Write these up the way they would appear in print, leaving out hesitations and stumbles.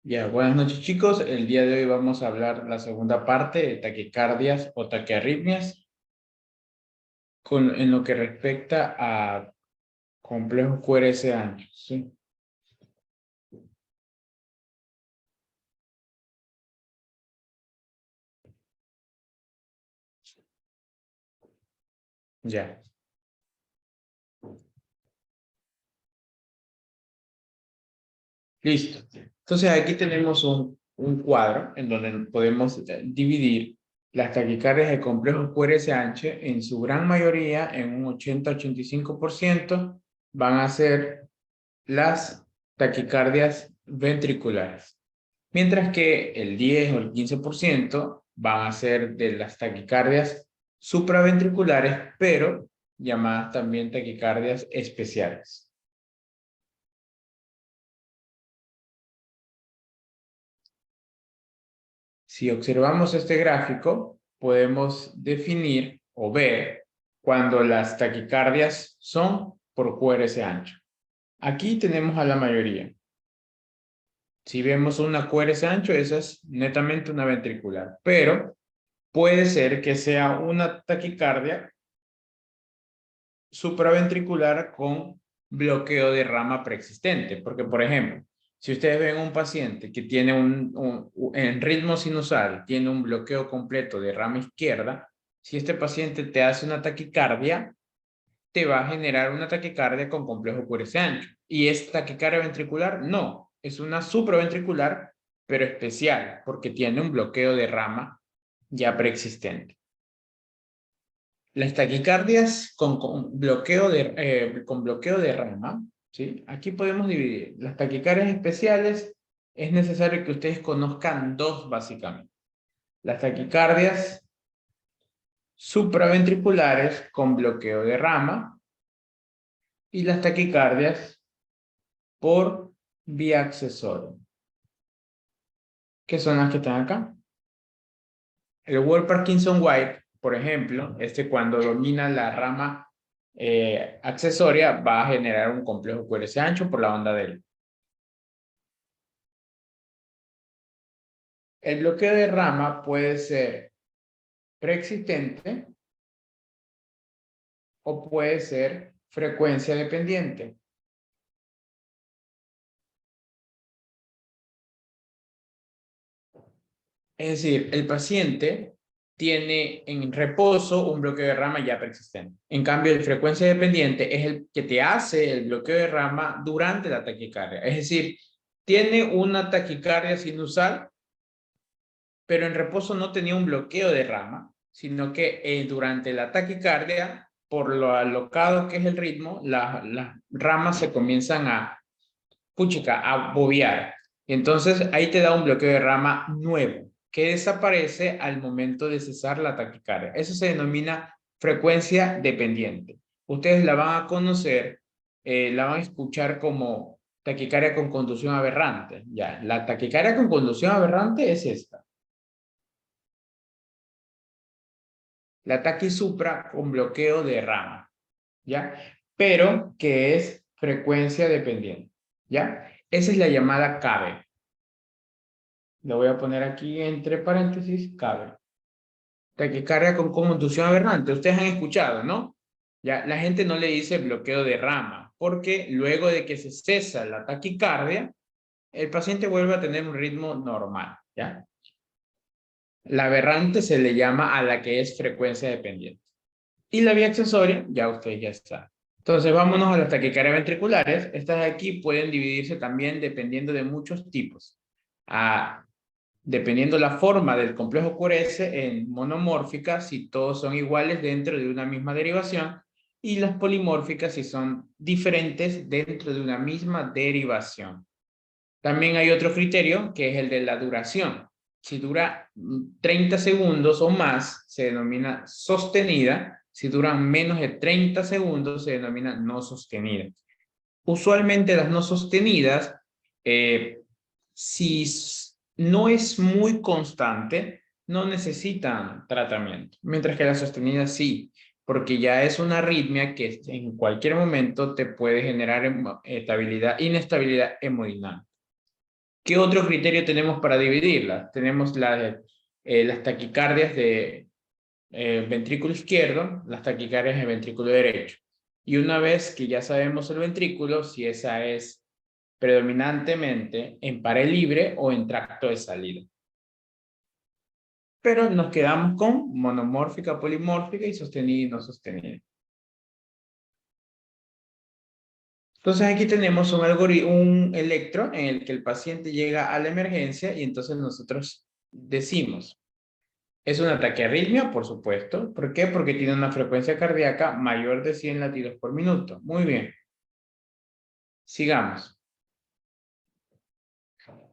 Ya, buenas noches chicos. El día de hoy vamos a hablar la segunda parte de taquicardias o taquiarritmias en lo que respecta a complejos QRS anchos, ¿sí? Ya, listo. Entonces aquí tenemos un cuadro en donde podemos dividir las taquicardias de complejos QRS ancho en su gran mayoría, en un 80-85%, van a ser las taquicardias ventriculares. Mientras que el 10 o el 15% van a ser de las taquicardias supraventriculares, pero llamadas también taquicardias especiales. Si observamos este gráfico, podemos definir o ver cuando las taquicardias son por QRS ancho. Aquí tenemos a la mayoría. Si vemos una QRS ancho, esa es netamente una ventricular, pero puede ser que sea una taquicardia supraventricular con bloqueo de rama preexistente. Porque, por ejemplo, si ustedes ven un paciente que tiene en ritmo sinusal, tiene un bloqueo completo de rama izquierda, si este paciente te hace una taquicardia, te va a generar una taquicardia con complejo QRS ancho. ¿Y es taquicardia ventricular? No, es una supraventricular, pero especial, porque tiene un bloqueo de rama ya preexistente. Las taquicardias con bloqueo de rama, ¿sí? Aquí podemos dividir. Las taquicardias especiales es necesario que ustedes conozcan dos básicamente. Las taquicardias supraventriculares con bloqueo de rama y las taquicardias por vía accesoria, que son las que están acá. El Word Parkinson White, por ejemplo, cuando domina la rama accesoria va a generar un complejo QRS ancho por la banda delta. El bloqueo de rama puede ser preexistente o puede ser frecuencia dependiente. Es decir, el paciente tiene en reposo un bloqueo de rama ya preexistente. En cambio, el frecuencia dependiente es el que te hace el bloqueo de rama durante la taquicardia. Es decir, tiene una taquicardia sinusal, pero en reposo no tenía un bloqueo de rama, sino que durante la taquicardia, por lo alocado que es el ritmo, las ramas se comienzan a bobear. Entonces ahí te da un bloqueo de rama nuevo, que desaparece al momento de cesar la taquicardia. Eso se denomina frecuencia dependiente. Ustedes la van a conocer, la van a escuchar como taquicardia con conducción aberrante. Ya, la taquicardia con conducción aberrante es esta. La taquisupra con bloqueo de rama, ¿ya? Pero que es frecuencia dependiente, ¿ya? Esa es la llamada CABE. Lo voy a poner aquí entre paréntesis, CABE. Taquicardia con conducción aberrante. Ustedes han escuchado, ¿no? Ya, la gente no le dice bloqueo de rama, porque luego de que se cesa la taquicardia, el paciente vuelve a tener un ritmo normal, ¿ya? La aberrante se le llama a la que es frecuencia dependiente. Y la vía accesoria, ya ustedes ya está. Entonces, vámonos a las taquicardias ventriculares. Estas de aquí pueden dividirse también dependiendo de muchos tipos. Dependiendo la forma del complejo QRS en monomórficas, si todos son iguales dentro de una misma derivación, y las polimórficas si son diferentes dentro de una misma derivación. También hay otro criterio que es el de la duración. Si dura 30 segundos o más, se denomina sostenida. Si duran menos de 30 segundos, se denomina no sostenida. Usualmente las no sostenidas, si no es muy constante, no necesitan tratamiento, mientras que las sostenidas sí, porque ya es una arritmia que en cualquier momento te puede generar inestabilidad hemodinámica. ¿Qué otro criterio tenemos para dividirlas? Tenemos las taquicardias de ventrículo izquierdo, las taquicardias de ventrículo derecho. Y una vez que ya sabemos el ventrículo, si esa es predominantemente en pared libre o en tracto de salida. Pero nos quedamos con monomórfica, polimórfica y sostenida y no sostenida. Entonces aquí tenemos un electro en el que el paciente llega a la emergencia y entonces nosotros decimos, ¿es una taquiarritmia? Por supuesto. ¿Por qué? Porque tiene una frecuencia cardíaca mayor de 100 latidos por minuto. Muy bien. Sigamos.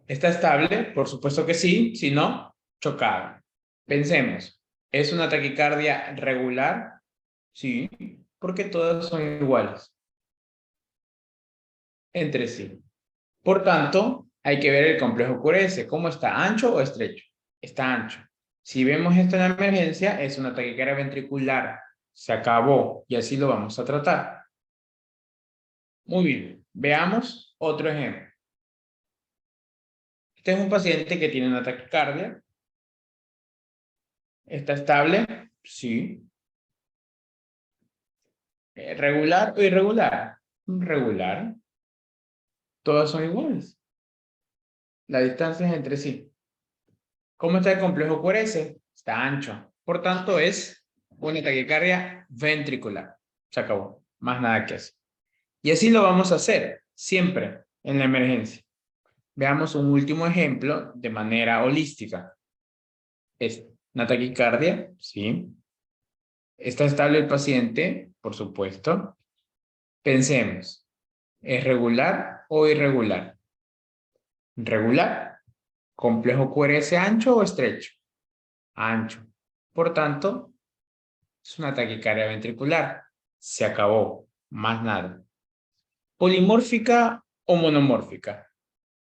¿Está estable? Por supuesto que sí. Si no, chocada. Pensemos. ¿Es una taquicardia regular? Sí, porque todas son iguales entre sí. Por tanto, hay que ver el complejo QRS. ¿Cómo está? ¿Ancho o estrecho? Está ancho. Si vemos esto en la emergencia, es una taquicardia ventricular. Se acabó y así lo vamos a tratar. Muy bien. Veamos otro ejemplo. Este es un paciente que tiene una taquicardia. ¿Está estable? Sí. ¿Regular o irregular? Regular. Todas son iguales. La distancia es entre sí. ¿Cómo está el complejo QRS? Está ancho. Por tanto, es una taquicardia ventricular. Se acabó. Más nada que hacer. Y así lo vamos a hacer, siempre, en la emergencia. Veamos un último ejemplo de manera holística. Es una taquicardia, sí. ¿Está estable el paciente? Por supuesto. Pensemos, ¿es regular o irregular? Regular. ¿Complejo QRS ancho o estrecho? Ancho. Por tanto, es una taquicardia ventricular. Se acabó. Más nada. ¿Polimórfica o monomórfica?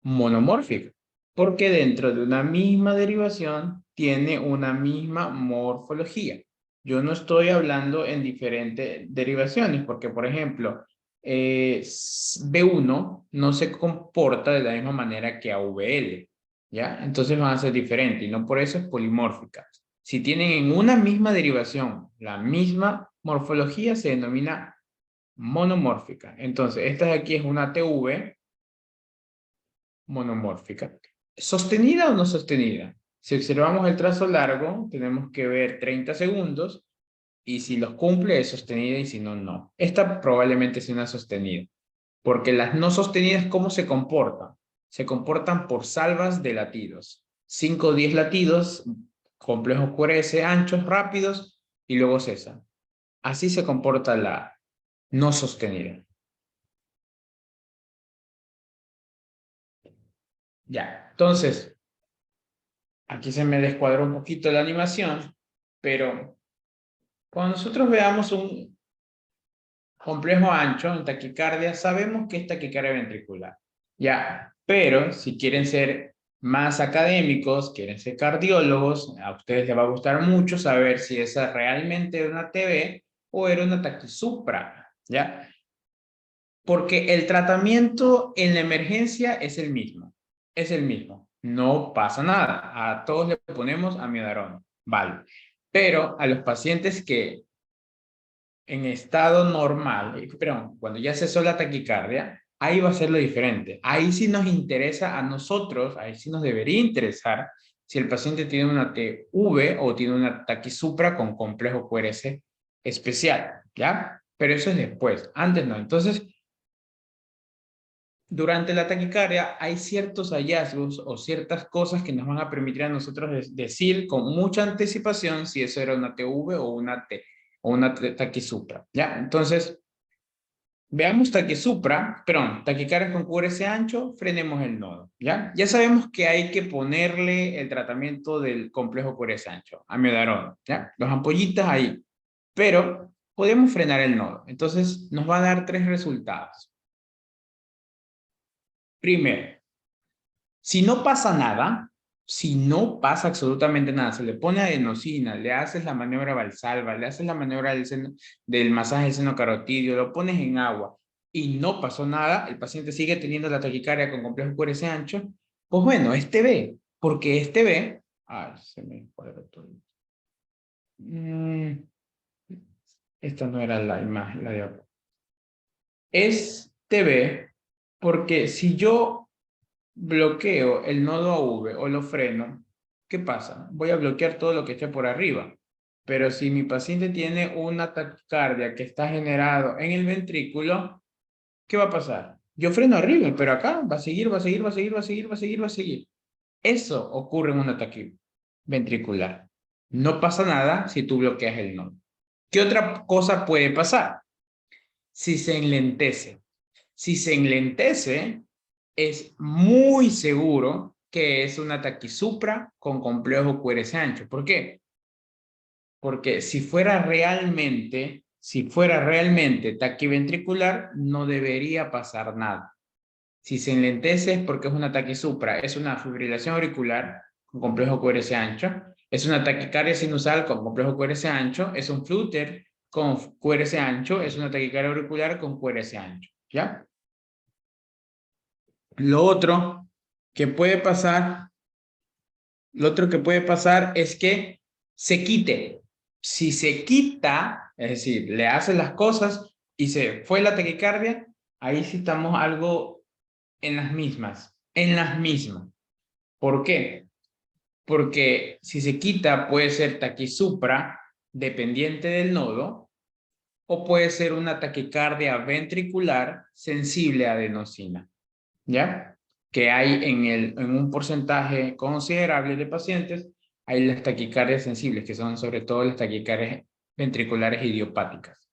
Monomórfica. Porque dentro de una misma derivación tiene una misma morfología. Yo no estoy hablando en diferentes derivaciones, porque por ejemplo, B1 no se comporta de la misma manera que AVL, ¿ya? Entonces van a ser diferentes y no por eso es polimórfica. Si tienen en una misma derivación la misma morfología, se denomina monomórfica. Entonces, esta de aquí es una TV monomórfica. ¿Sostenida o no sostenida? Si observamos el trazo largo, tenemos que ver 30 segundos y si los cumple es sostenida y si no, no. Esta probablemente sea una sostenida, porque las no sostenidas, ¿cómo se comportan? Se comportan por salvas de latidos. 5 o 10 latidos, complejo QRS, anchos, rápidos y luego cesan. Así se comporta la no sostenida. Ya, entonces, aquí se me descuadró un poquito la animación, pero cuando nosotros veamos un complejo ancho en taquicardia, sabemos que es taquicardia ventricular. Ya, pero si quieren ser más académicos, quieren ser cardiólogos, a ustedes les va a gustar mucho saber si esa realmente era una TV o era una taquisupra, ¿ya? Porque el tratamiento en la emergencia es el mismo. Es el mismo. No pasa nada. A todos le ponemos amiodarona. Vale. Pero a los pacientes que en estado normal, perdón, cuando ya cesó la taquicardia, ahí va a ser lo diferente. Ahí sí nos interesa a nosotros, ahí sí nos debería interesar si el paciente tiene una TV o tiene una taquisupra con complejo QRS especial, ¿ya? Pero eso es después, antes no. Entonces, durante la taquicardia hay ciertos hallazgos o ciertas cosas que nos van a permitir a nosotros decir con mucha anticipación si eso era una TV o una taquisupra, ¿ya? Entonces, veamos taquisupra, perdón, taquicardia con QRS ancho, frenemos el nodo, ¿ya? Ya sabemos que hay que ponerle el tratamiento del complejo QRS ancho, amiodarona, ¿ya? Los ampollitas ahí, pero podemos frenar el nodo. Entonces, nos va a dar 3 resultados. Primero, si no pasa nada, si no pasa absolutamente nada, se le pone adenosina, le haces la maniobra Valsalva, le haces la maniobra del masaje del seno carotidio, lo pones en agua y no pasó nada, el paciente sigue teniendo la taquicardia con complejo QRS ancho, pues bueno, es TB, porque es TB, se me cuadra todo. Esta no era la imagen, la de abajo. Es TB porque si yo bloqueo el nodo AV o lo freno, ¿qué pasa? Voy a bloquear todo lo que esté por arriba. Pero si mi paciente tiene una taquicardia que está generado en el ventrículo, ¿qué va a pasar? Yo freno arriba, pero acá va a seguir, va a seguir, va a seguir, va a seguir, va a seguir, va a seguir. Eso ocurre en un ataque ventricular. No pasa nada si tú bloqueas el nodo. ¿Qué otra cosa puede pasar? Si se enlentece. Si se enlentece, es muy seguro que es una taquisupra con complejo QRS ancho. ¿Por qué? Porque si fuera realmente taquiventricular, no debería pasar nada. Si se enlentece es porque es una taquisupra, es una fibrilación auricular con complejo QRS ancho, es una taquicardia sinusal con complejo QRS ancho, es un flutter con QRS ancho, es una taquicardia auricular con QRS ancho, ¿ya? Lo otro que puede pasar, es que se quite. Si se quita, es decir, le hace las cosas y se fue la taquicardia, ahí sí estamos algo en las mismas. ¿Por qué? Porque si se quita puede ser taquisupra dependiente del nodo o puede ser una taquicardia ventricular sensible a adenosina, ¿ya? Que hay en un porcentaje considerable de pacientes, hay las taquicardias sensibles, que son sobre todo las taquicardias ventriculares idiopáticas.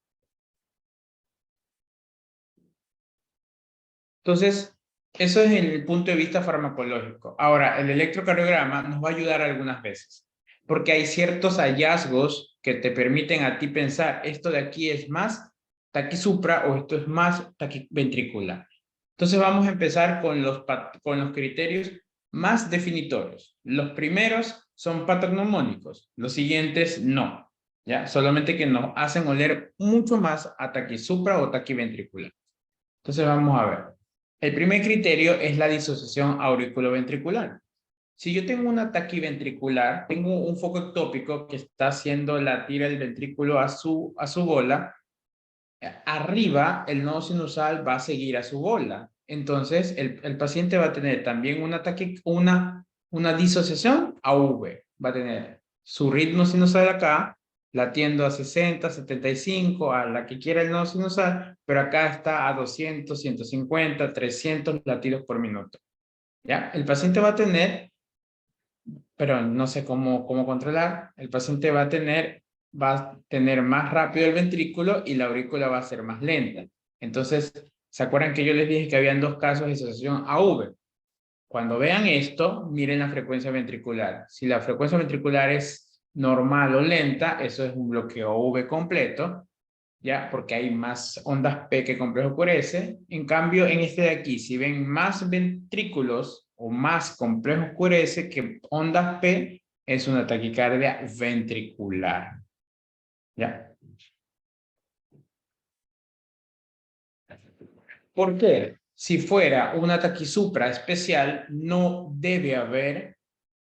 Entonces, eso es el punto de vista farmacológico. Ahora, el electrocardiograma nos va a ayudar algunas veces, porque hay ciertos hallazgos que te permiten a ti pensar, esto de aquí es más taquisupra o esto es más taquiventricular. Entonces vamos a empezar con los criterios más definitorios. Los primeros son patognomónicos, los siguientes no, ¿ya? Solamente que nos hacen oler mucho más a taquisupra o taquiventricular. Entonces vamos a ver. El primer criterio es la disociación auriculoventricular. Si yo tengo un ataque ventricular, tengo un foco ectópico que está haciendo latir el ventrículo a su bola, arriba el nodo sinusal va a seguir a su bola. Entonces el paciente va a tener también una disociación AV. Va a tener su ritmo sinusal acá, latiendo a 60, 75, a la que quiera el nodo sinusal, pero acá está a 200, 150, 300 latidos por minuto. ¿Ya? El paciente va a tener, pero no sé cómo controlar, el paciente va a tener más rápido el ventrículo y la aurícula va a ser más lenta. Entonces, ¿se acuerdan que yo les dije que habían dos casos de disociación AV? Cuando vean esto, miren la frecuencia ventricular. Si la frecuencia ventricular es normal o lenta, eso es un bloqueo V completo, ¿ya? Porque hay más ondas P que complejo QRS. En cambio, en este de aquí, si ven más ventrículos o más complejos QRS que ondas P, es una taquicardia ventricular, ¿ya? ¿Por qué? Si fuera una taquisupra especial, no debe haber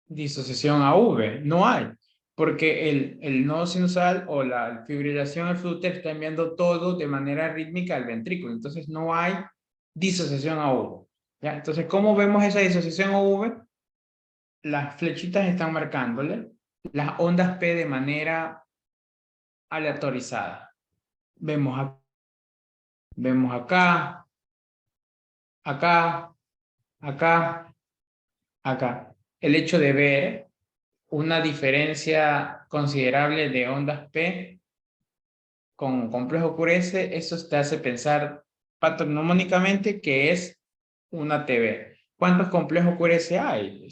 disociación AV, no hay, porque el nodo sinusal o la fibrilación al flúter está enviando todo de manera rítmica al ventrículo, entonces no hay disociación AV. ¿Ya? Entonces, ¿cómo vemos esa disociación AV? Las flechitas están marcándole las ondas P de manera aleatorizada. Vemos acá, acá, acá, acá. El hecho de ver una diferencia considerable de ondas P con complejo QRS, eso te hace pensar patognomónicamente que es una TB. ¿Cuántos complejos QRS hay?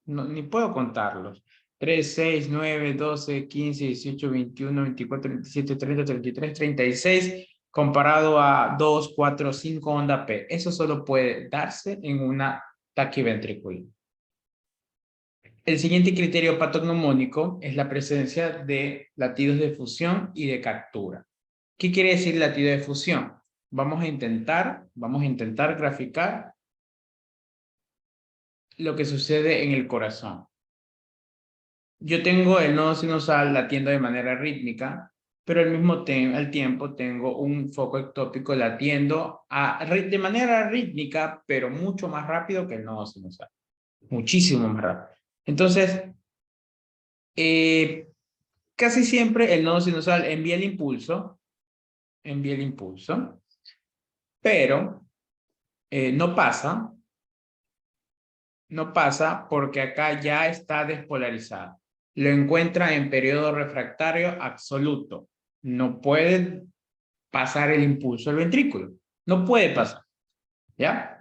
Ni puedo contarlos. 3, 6, 9, 12, 15, 18, 21, 24, 27, 30, 33, 36, comparado a 2, 4, 5 onda P. Eso solo puede darse en una taquiventricular. El siguiente criterio patognomónico es la presencia de latidos de fusión y de captura. ¿Qué quiere decir latido de fusión? Vamos a intentar graficar lo que sucede en el corazón. Yo tengo el nodo sinusal latiendo de manera rítmica, pero al tiempo tengo un foco ectópico latiendo de manera rítmica, pero mucho más rápido que el nodo sinusal. Muchísimo más rápido. Entonces, casi siempre el nodo sinusal envía el impulso, pero no pasa porque acá ya está despolarizado. Lo encuentra en periodo refractario absoluto. No puede pasar el impulso al ventrículo. No puede pasar. ¿Ya?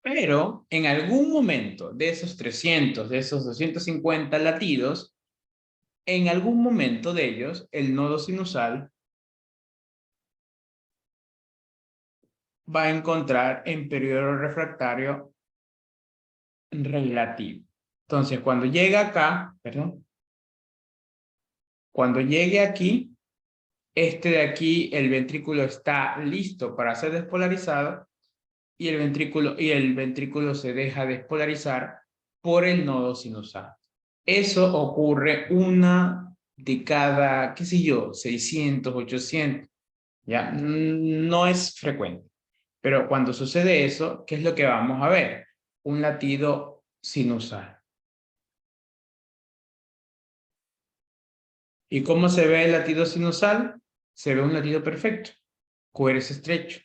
Pero en algún momento de esos 300, de esos 250 latidos, en algún momento de ellos, el nodo sinusal va a encontrar en periodo refractario relativo. Entonces, cuando llega acá, perdón, cuando llegue aquí, este de aquí, el ventrículo está listo para ser despolarizado y el ventrículo se deja despolarizar por el nodo sinusal. Eso ocurre una de cada, qué sé yo, 600, 800, ¿ya? No es frecuente. Pero cuando sucede eso, ¿qué es lo que vamos a ver? Un latido sinusal. ¿Y cómo se ve el latido sinusal? Se ve un latido perfecto, QRS estrecho,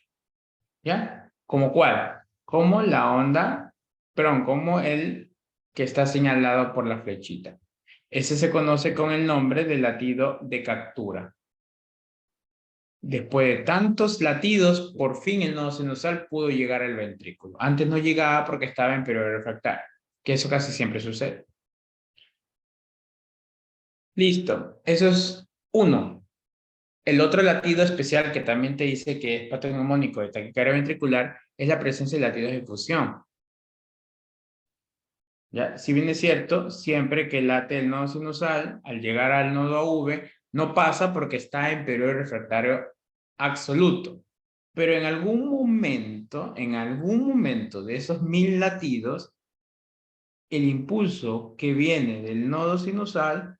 ¿ya? ¿Como cuál? Como la onda, perdón, como el que está señalado por la flechita. Ese se conoce con el nombre de latido de captura. Después de tantos latidos, por fin el nodo sinusal pudo llegar al ventrículo. Antes no llegaba porque estaba en periodo refractario, que eso casi siempre sucede. Listo, eso es uno. El otro latido especial que también te dice que es patognomónico de taquicardia ventricular es la presencia de latidos de fusión. ¿Ya? Si bien es cierto, siempre que late el nodo sinusal, al llegar al nodo AV, no pasa porque está en periodo refractario absoluto. Pero en algún momento de esos 1000 latidos, el impulso que viene del nodo sinusal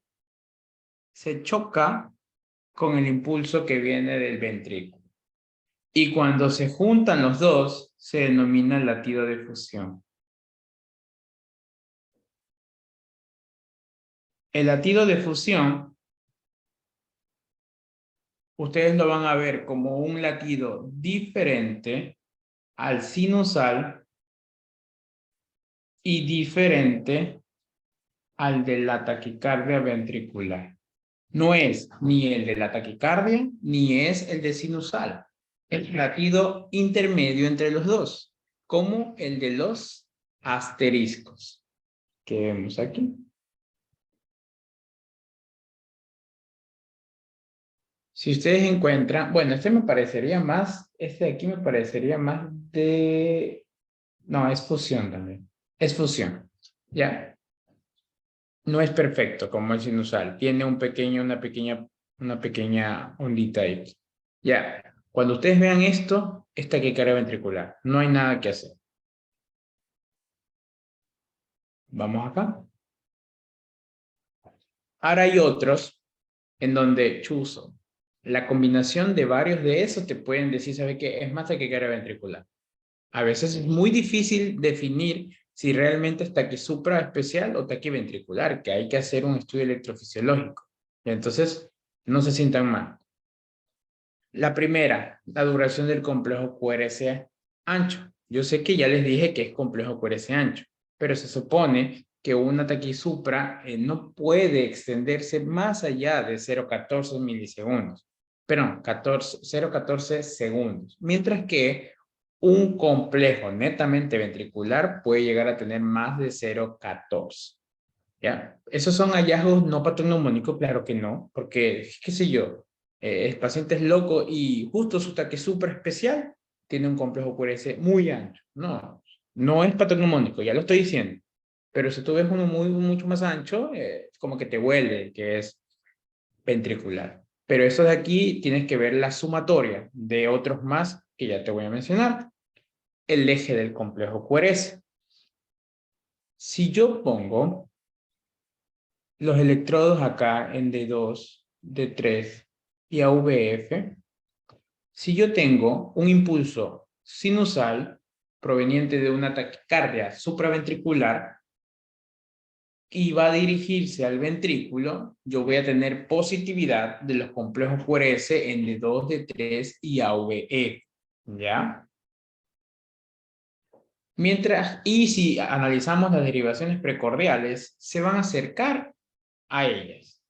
se choca con el impulso que viene del ventrículo. Y cuando se juntan los dos, se denomina latido de fusión. El latido de fusión, ustedes lo van a ver como un latido diferente al sinusal y diferente al de la taquicardia ventricular. No es ni el de la taquicardia, ni es el de sinusal. El latido intermedio entre los dos, como el de los asteriscos que vemos aquí. Si ustedes encuentran, bueno, este de aquí me parecería más de, no, es fusión también. Es fusión, ¿ya? No es perfecto como el sinusal. Tiene una pequeña ondita ahí. Ya, cuando ustedes vean esto, es taquicardia ventricular. No hay nada que hacer. Vamos acá. Ahora hay otros en donde chuzo. La combinación de varios de esos te pueden decir, ¿sabe qué? Es más taquicardia ventricular. A veces es muy difícil definir si realmente es taquisupra especial o taquiventricular, que hay que hacer un estudio electrofisiológico. Entonces, no se sientan mal. La primera, la duración del complejo QRS ancho. Yo sé que ya les dije que es complejo QRS ancho, pero se supone que una taquisupra no puede extenderse más allá de 0,14 milisegundos. Perdón, 0,14 segundos. Mientras que un complejo netamente ventricular puede llegar a tener más de 0,14. ¿Ya? ¿Esos son hallazgos no patognomónicos? Claro que no, porque, qué sé yo, el paciente es loco y justo su taque súper especial tiene un complejo QRS muy ancho. No, No es patognomónico, ya lo estoy diciendo. Pero si tú ves uno mucho más ancho, como que te vuelve, que es ventricular. Pero eso de aquí tienes que ver la sumatoria de otros más que ya te voy a mencionar. El eje del complejo QRS. Si yo pongo los electrodos acá en D2, D3 y AVF, si yo tengo un impulso sinusal proveniente de una taquicardia supraventricular y va a dirigirse al ventrículo, yo voy a tener positividad de los complejos QRS en D2, D3 y AVE. ¿Ya? Y si analizamos las derivaciones precordiales, se van a acercar a ellas.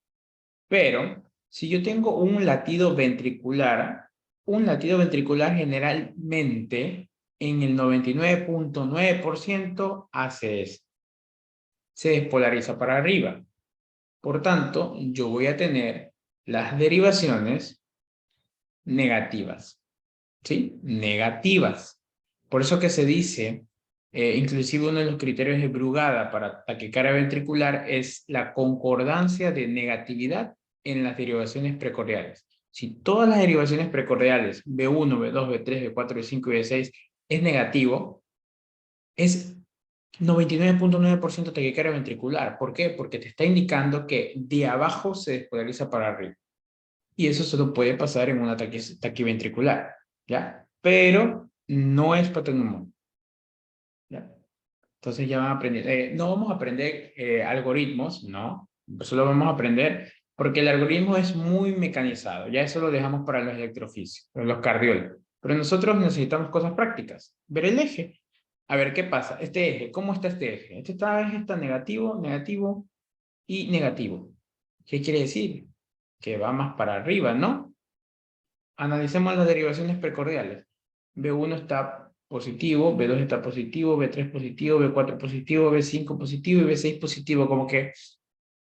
Pero si yo tengo un latido ventricular generalmente en el 99.9% hace eso. Se despolariza para arriba. Por tanto, yo voy a tener las derivaciones negativas. ¿Sí? Negativas. Por eso que se dice, inclusive uno de los criterios de Brugada para taquicardia ventricular es la concordancia de negatividad en las derivaciones precordiales. Si todas las derivaciones precordiales, B1, B2, B3, B4, B5 y B6, es negativo, es 99.9% taquicardia ventricular. ¿Por qué? Porque te está indicando que de abajo se despolariza para arriba. Y eso solo puede pasar en una taquiventricular, ¿ya? Pero no es patognomónico, ¿ya? Entonces ya van a aprender. No vamos a aprender algoritmos, ¿no? Solo vamos a aprender porque el algoritmo es muy mecanizado. Ya eso lo dejamos para los electrofísicos, los cardiólogos. Pero nosotros necesitamos cosas prácticas. Ver el eje. A ver qué pasa. Este eje, ¿cómo está este eje? Este eje está negativo, negativo y negativo. ¿Qué quiere decir? Que va más para arriba, ¿no? Analicemos las derivaciones precordiales. B1 está positivo, B2 está positivo, B3 positivo, B4 positivo, B5 positivo y B6 positivo. Como que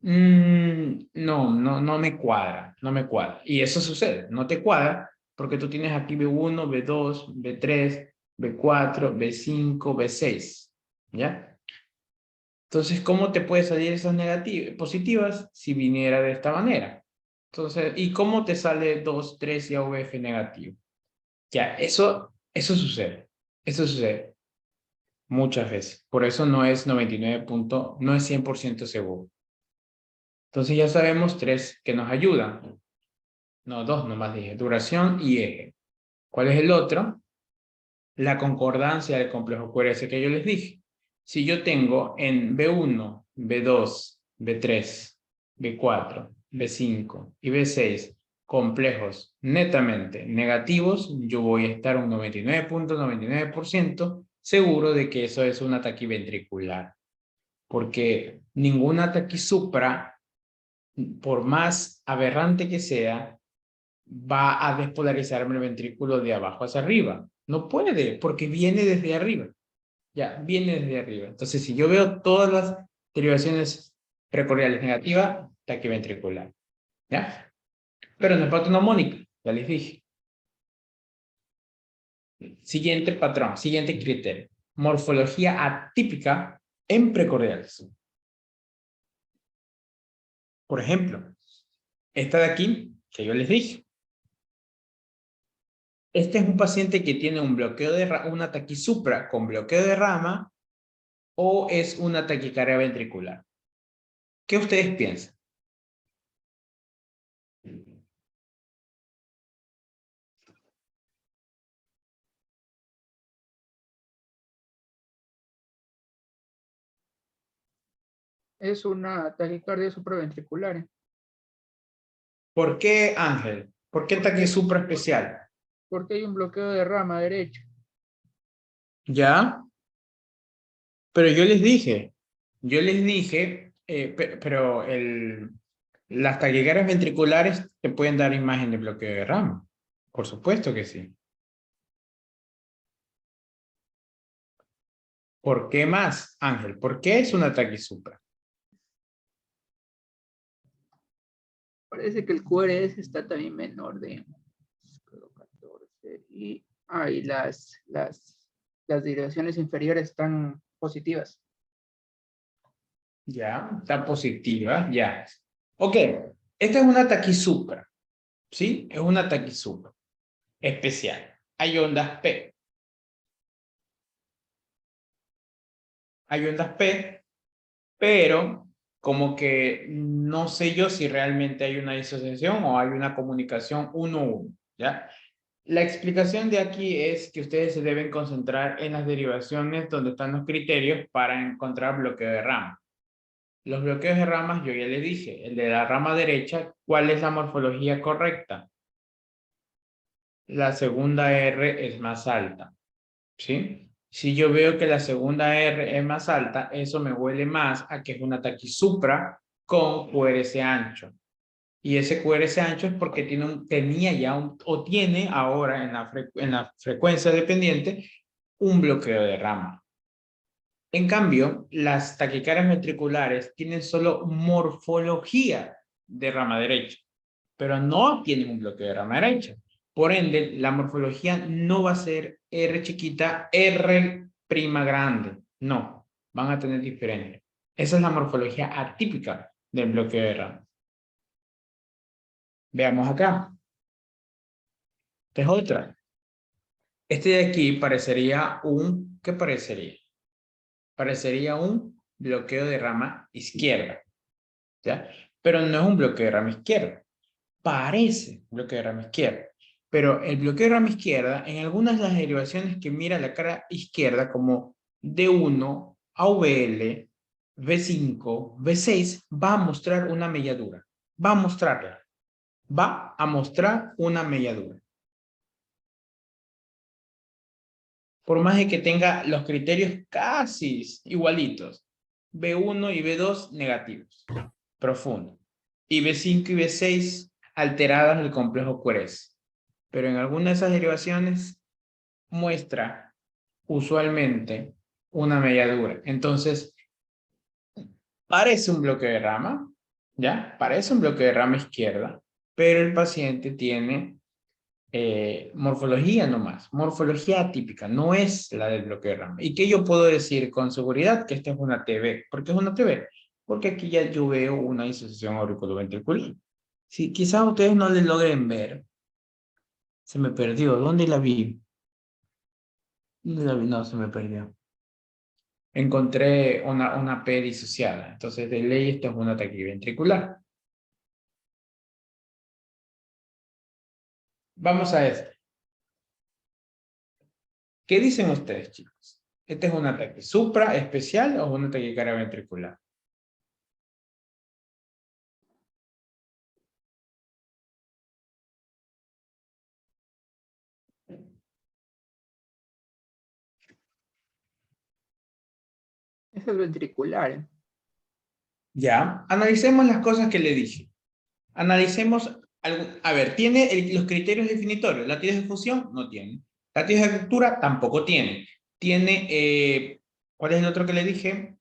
no me cuadra, no me cuadra. Y eso sucede, no te cuadra porque tú tienes aquí B1, B2, B3, B4, B5, B6. ¿Ya? Entonces, ¿cómo te puede salir esas positivas si viniera de esta manera? Entonces, ¿y cómo te sale 2, 3 y AVF negativo? Ya, eso sucede. Eso sucede muchas veces. Por eso no es 99 no es 100% seguro. Entonces ya sabemos tres que nos ayudan. No, dos nomás dije. Duración y eje. ¿Cuál es el otro? La concordancia del complejo QRS que yo les dije. Si yo tengo en B1, B2, B3, B4, B5 y B6 complejos netamente negativos, yo voy a estar un 99.99% seguro de que eso es un ataque ventricular. Porque ningún ataque supra, por más aberrante que sea, va a despolarizarme el ventrículo de abajo hacia arriba. No puede, porque viene desde arriba. Ya, viene desde arriba. Entonces, si yo veo todas las derivaciones precordiales negativas, taquiventricular. ¿Ya? Pero no es patognomónico, ya les dije. Siguiente patrón, siguiente criterio. Morfología atípica en precordiales. Por ejemplo, esta de aquí, que yo les dije. Este es un paciente que tiene un bloqueo de una taquisupra con bloqueo de rama o es una taquicardia ventricular. ¿Qué ustedes piensan? Es una taquicardia supraventricular, ¿Por qué, Ángel? ¿Por qué porque, taquisupra especial? porque hay un bloqueo de rama derecha. ¿Ya? Pero yo les dije, pero las taquicardias ventriculares te pueden dar imagen de bloqueo de rama. Por supuesto que sí. ¿Por qué más, Ángel? ¿Por qué es una taquisupra? Parece que el QRS está también menor de 14 y hay las las derivaciones inferiores están positivas. Ya, está positiva, ya. Ok, esta es una taquisupra, ¿sí? Es una taquisupra especial. Hay ondas P. Hay ondas P, pero como que no sé yo si realmente hay una disociación o hay una comunicación 1-1, ¿ya? La explicación de aquí es que ustedes se deben concentrar en las derivaciones donde están los criterios para encontrar bloqueo de rama. Los bloqueos de ramas, yo ya le dije, el de la rama derecha, ¿cuál es la morfología correcta? La segunda R es más alta, ¿sí? Si yo veo que la segunda R es más alta, eso me huele más a que es una taquisupra con QRS ancho. Y ese QRS ancho es porque tenía ya o tiene ahora en la frecuencia dependiente un bloqueo de rama. En cambio, las taquicardias ventriculares tienen solo morfología de rama derecha, pero no tienen un bloqueo de rama derecha. Por ende, la morfología no va a ser R chiquita, R prima grande. No, van a tener diferente. Esa es la morfología atípica del bloqueo de rama. Veamos acá. Esta es otra. Este de aquí parecería ¿qué parecería? Parecería un bloqueo de rama izquierda, ¿ya? Pero no es un bloqueo de rama izquierda. Parece un bloqueo de rama izquierda. Pero el bloqueo de rama izquierda, en algunas de las derivaciones que mira la cara izquierda, como D1, AVL, V5, V6, va a mostrar una melladura. Va a mostrarla. Va a mostrar una melladura. Por más de que tenga los criterios casi igualitos. B1 y B2 negativos, profundo. Y B5 y B6 alteradas del complejo QRS. Pero en alguna de esas derivaciones muestra usualmente una melladura. Entonces, parece un bloqueo de rama, ¿ya? Parece un bloqueo de rama izquierda, pero el paciente tiene morfología nomás, morfología atípica, no es la del bloqueo de rama. ¿Y qué yo puedo decir con seguridad? Que esta es una TB. ¿Por qué es una TB? Porque aquí ya yo veo una disociación auriculoventricular. Si quizás ustedes no le logren ver, se me perdió. ¿Dónde la vi? ¿Dónde la vi? No, se me perdió. Encontré una P disociada. Entonces, de ley, esto es una taquiventricular. Vamos a esto. ¿Qué dicen ustedes, chicos? ¿Este es un ataque supra especial o una taquicardia ventricular? Eso es ventricular. Ya, analicemos las cosas que le dije. Analicemos, a ver, ¿tiene los criterios definitorios? ¿Latidos de fusión? No tiene. ¿Latidos de ruptura? Tampoco tiene. Tiene, ¿cuál es el otro que le dije?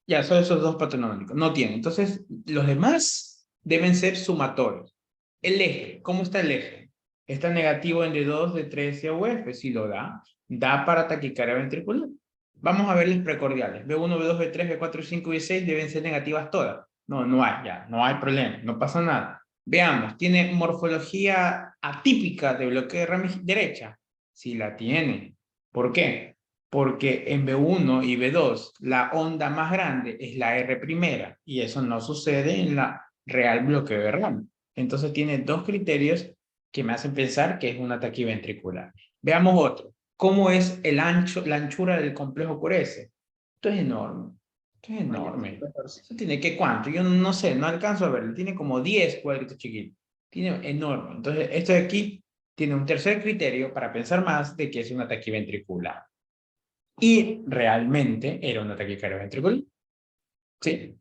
Ya, son esos dos patológicos. No tiene. Entonces, los demás deben ser sumatorios. El eje, ¿cómo está el eje? ¿Está negativo en D2, D3 y AUF? Sí lo da. Da para taquicardia ventricular. Vamos a ver los precordiales. B1, B2, B3, B4, B5 y B6 deben ser negativas todas. No, no hay ya. No hay problema. No pasa nada. Veamos, ¿tiene morfología atípica de bloqueo de rama derecha? Sí la tiene. ¿Por qué? Porque en B1 y B2 la onda más grande es la R primera y eso no sucede en la real bloqueo de rama. Entonces tiene dos criterios que me hacen pensar que es un ataque ventricular. Veamos otro. ¿Cómo es la anchura del complejo QRS? Esto es enorme. Esto es enorme. 14. Eso tiene que cuánto. Yo no sé, no alcanzo a verlo. Tiene como 10 cuadritos chiquitos. Tiene enorme. Entonces, esto de aquí tiene un tercer criterio para pensar más de que es un ataque ventricular. Y realmente era un ataque cardiovascular. Sí.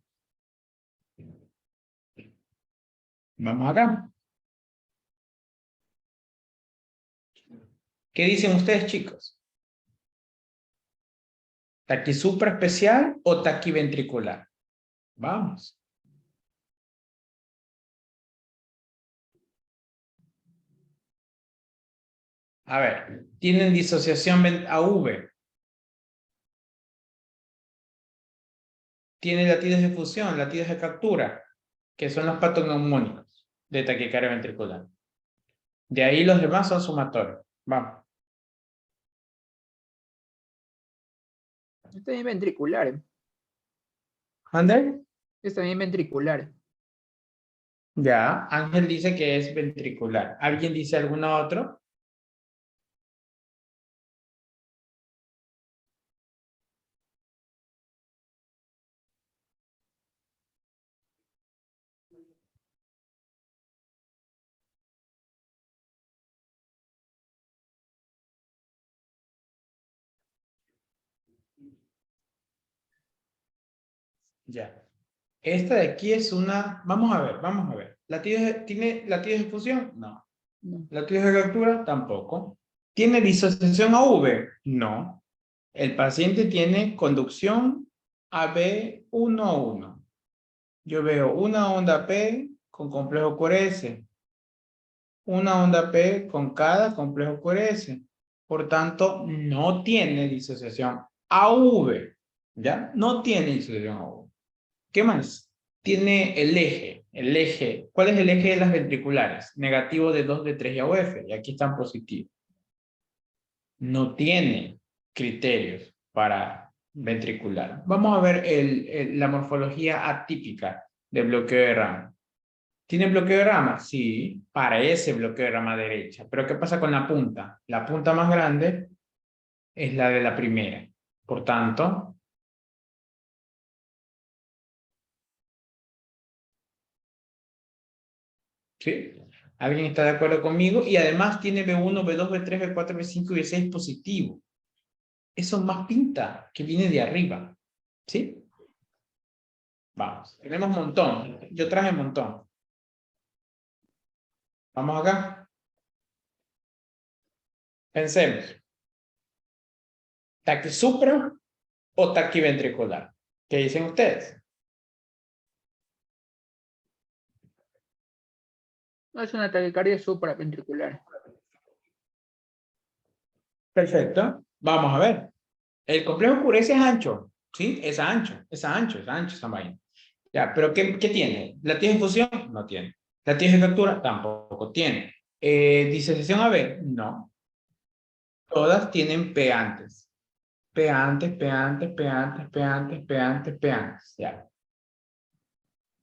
Vamos acá. ¿Qué dicen ustedes, chicos? ¿Taquisupra especial o taquiventricular? Vamos. A ver, tienen disociación AV. tiene latidos de fusión, latidos de captura, que son los patoneumónicos de taquicardia ventricular. De ahí los demás son sumatorios. Vamos. Es también ventricular. ¿André? Es también ventricular. Ya, Ángel dice que es ventricular. ¿Alguien dice alguno otro? Ya. Esta de aquí es una... Vamos a ver, vamos a ver. ¿Tiene latidos de fusión? No. No. ¿Latidos de captura? Tampoco. ¿Tiene disociación AV? No. El paciente tiene conducción AB1-1. Yo veo una onda P con complejo QRS, una onda P con cada complejo QRS. Por tanto, no tiene disociación AV. ¿Ya? No tiene disociación AV. ¿Qué más? Tiene el eje. El eje. ¿Cuál es el eje de las ventriculares? Negativo de 2 de 3 y AUF. Y aquí están positivos. No tiene criterios para ventricular. Vamos a ver la morfología atípica de bloqueo de rama. ¿Tiene bloqueo de rama? Sí, parece bloqueo de rama derecha. Pero ¿qué pasa con la punta? La punta más grande es la de la primera. Por tanto, ¿sí? ¿Alguien está de acuerdo conmigo? Y además tiene B1, B2, B3, B4, B5 y B6 positivo. Eso más pinta que viene de arriba. ¿Sí? Vamos. Tenemos un montón. Yo traje un montón. Vamos acá. Pensemos. ¿Taquisupra o taquiventricular? ¿Qué dicen ustedes? No es una taquicardia supraventricular. Perfecto. Vamos a ver. El complejo QRS es ancho. ¿Sí? Es ancho. Es ancho. Es ancho esa vaina. Ya, pero ¿qué tiene? ¿Latidos de fusión? No tiene. ¿Latidos de captura? Tampoco tiene. ¿Disociación AB? No. Todas tienen P antes. P antes, P antes, P antes, P antes, P antes, P antes. Ya.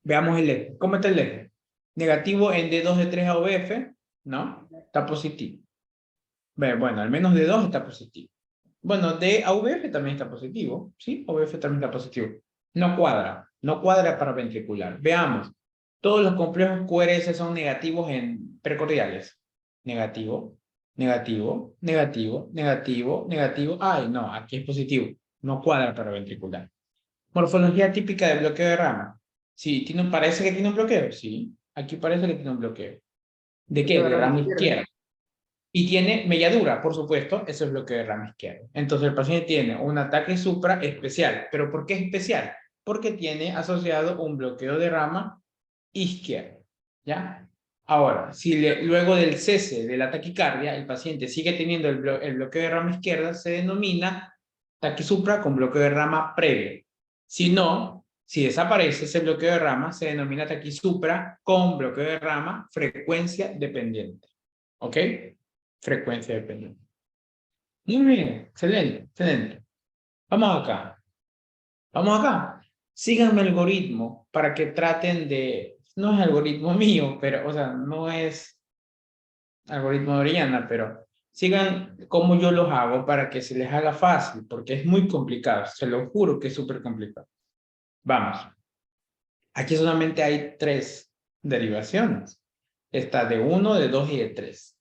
Veamos el eje. ¿Cómo está el eje? Negativo en D2 de 3 a OBF, ¿no? Está positivo. Bueno, al menos D2 está positivo. Bueno, D a VF también está positivo, ¿sí? OVF también está positivo. No cuadra para ventricular. Veamos. Todos los complejos QRS son negativos en precordiales. Negativo, negativo, negativo, negativo, negativo. Ay, no, aquí es positivo. No cuadra para ventricular. Morfología típica de bloqueo de rama. Sí, parece que tiene un bloqueo. Sí, aquí parece que tiene un bloqueo. ¿De qué? De Rama rama izquierda. izquierda. Y tiene melladura, por supuesto, eso es bloqueo de rama izquierda. Entonces el paciente tiene un ataque supra especial. ¿Pero por qué es especial? Porque tiene asociado un bloqueo de rama izquierda. ¿Ya? Ahora, si luego del cese de la taquicardia el paciente sigue teniendo el bloqueo de rama izquierda, se denomina taquisupra con bloqueo de rama previo. Si no, si desaparece ese bloqueo de rama, se denomina taquisupra con bloqueo de rama frecuencia dependiente. ¿Ok? Frecuencia dependiente. Muy bien, excelente, excelente. Vamos acá. Vamos acá. Síganme el algoritmo para que traten de... No es algoritmo mío, pero, o sea, no es algoritmo de Oriana, pero sigan como yo los hago para que se les haga fácil, porque es muy complicado. Se lo juro que es súper complicado. Vamos. Aquí solamente hay 3 derivaciones. Está de 1, de 2 y de 3.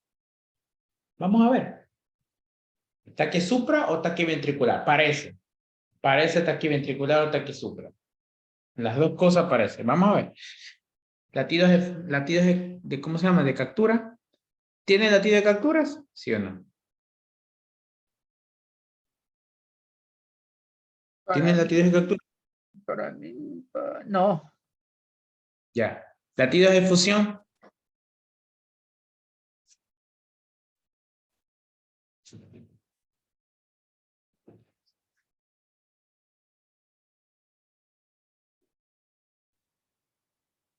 Vamos a ver. ¿Taque supra o taque ventricular? Parece. Parece taquiventricular o taquisupra. Las dos cosas parecen. Vamos a ver. Latidos de ¿cómo se llama? De captura. ¿Tiene latido de capturas? ¿Sí o no? ¿Tiene Para mí, latidos de captura? no. Ya. ¿Latidos de fusión?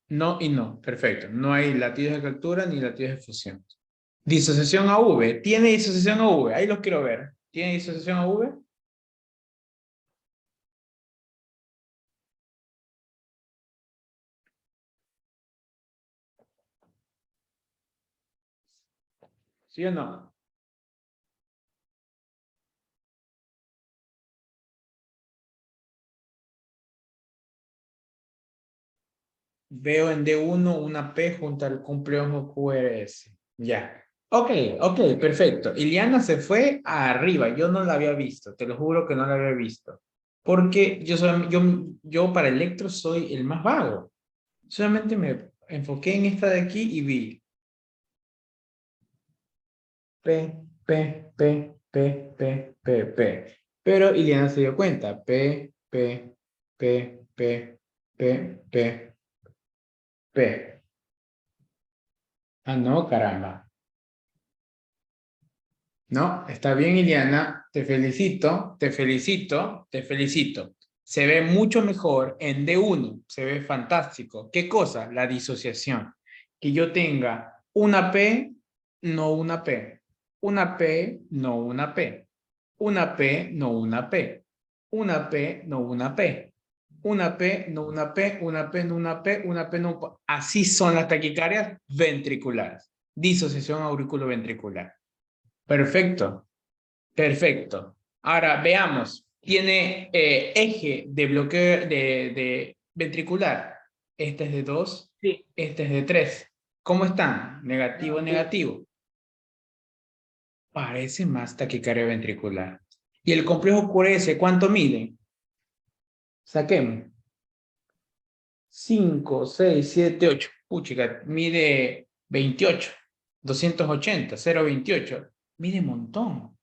No y no. Perfecto. No hay latidos de captura ni latidos de fusión. Disociación a V. ¿Tiene disociación a V? Ahí los quiero ver. ¿Tiene disociación a V? ¿Sí o no? Veo en D1 una P junto al complejo QRS. Ya. Ok, ok, perfecto. Iliana se fue arriba. Yo no la había visto. Te lo juro que no la había visto. Porque yo para electro soy el más vago. Solamente me enfoqué en esta de aquí y vi P, P, P, P, P, P, P. Pero Iliana se dio cuenta. P, P, P, P, P, P, P. Ah, no, caramba. No, está bien, Iliana. Te felicito, te felicito, te felicito. Se ve mucho mejor en D1. Se ve fantástico. ¿Qué cosa? La disociación. Que yo tenga una P, no una P. Una P, no una P. Una P, no una P. Una P, no una P. Una P, no una P. Una P, no una P. Una P, no una P. Así son las taquicardias ventriculares. Disociación auriculoventricular. Perfecto, perfecto. Ahora veamos. Tiene eje de bloqueo de ventricular. Este es de 2, Sí. este es de 3. ¿Cómo están? Negativo, negativo. Parece más taquicardia ventricular. ¿Y el complejo QRS cuánto mide? Saquemos. 5, 6, 7, 8. Puchica, mide 28. 280, 0,28. Mide montón.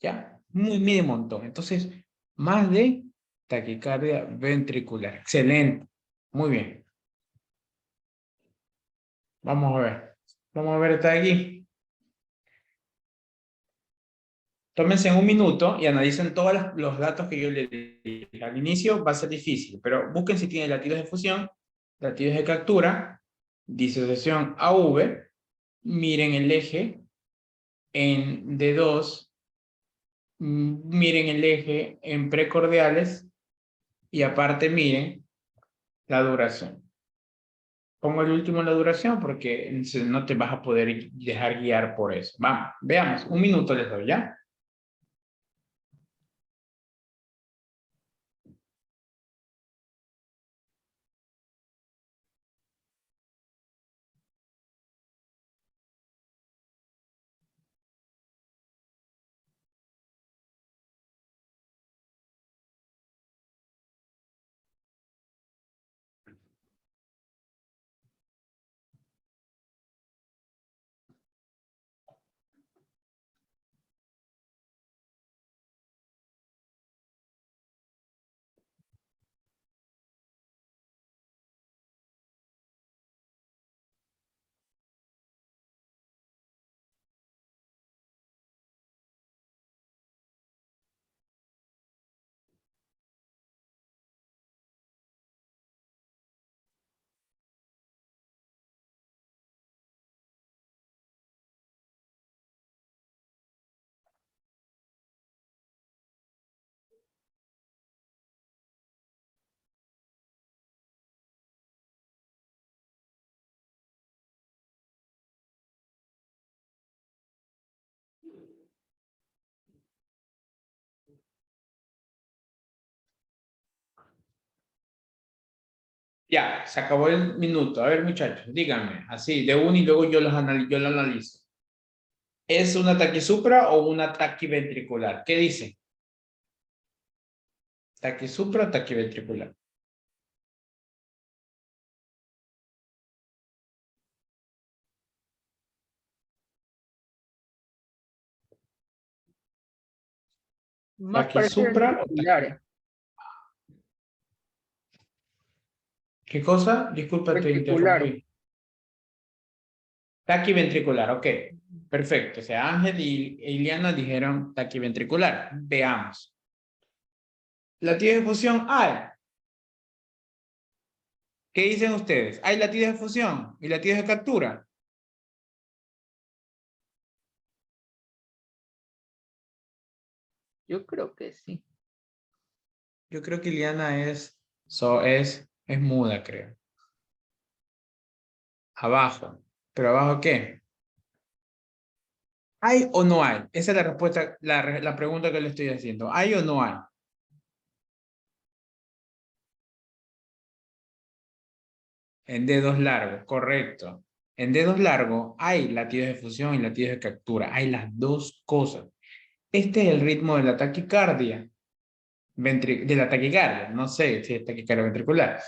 ¿Ya? Mide montón. Entonces, más de taquicardia ventricular. Excelente. Muy bien. Vamos a ver. Vamos a ver esta de aquí. Tómense un minuto y analicen todos los datos que yo les di. Al inicio va a ser difícil, pero busquen si tiene latidos de fusión, latidos de captura, disociación AV, miren el eje en D2, miren el eje en precordiales y aparte miren la duración. Pongo el último en la duración porque no te vas a poder dejar guiar por eso. Vamos, veamos. Un minuto les doy, ¿ya? Ya, se acabó el minuto. A ver, muchachos, díganme, así, de uno y luego yo lo analizo. ¿Es un ataque supra o un ataque ventricular? ¿Qué dice? ¿Ataque supra o ataque ventricular? Más ¿Ataque parece supra o ataque... ventricular. ¿Qué cosa? Disculpa, te Ventricular. interrumpí. Taquiventricular, ok. Perfecto. O sea, Ángel e Iliana dijeron taquiventricular. Veamos. La difusión hay. ¿Qué dicen ustedes? ¿Hay latidos de fusión y latidos de captura? Yo creo que sí. Yo creo que Liliana es muda, creo. Abajo. ¿Pero abajo qué? ¿Hay o no hay? Esa es la respuesta, la pregunta que le estoy haciendo. ¿Hay o no hay? En dedos largos, correcto. En dedos largos hay latidos de fusión y latidos de captura. Hay las dos cosas. Este es el ritmo de la taquicardia. De la taquicardia. No sé si es taquicardia ventricular.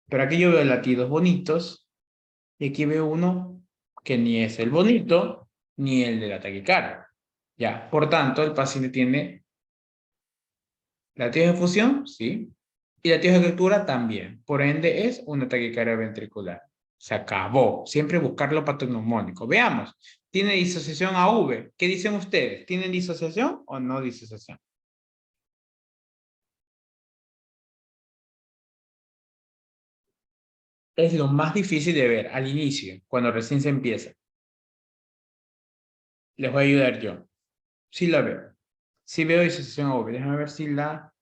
Pero aquí yo veo latidos bonitos y aquí veo uno que ni es el bonito ni el de la taquicardia. Ya, por tanto, el paciente tiene latidos de fusión, sí, y latidos de captura también. Por ende, es una taquicardia ventricular. Se acabó. Siempre buscar lo patognomónico. Veamos. ¿Tiene disociación AV? ¿Qué dicen ustedes? ¿Tienen disociación o no disociación? Es lo más difícil de ver al inicio, cuando recién se empieza. Les voy a ayudar yo. Sí la veo. Sí veo disociación AV. Déjame ver si la...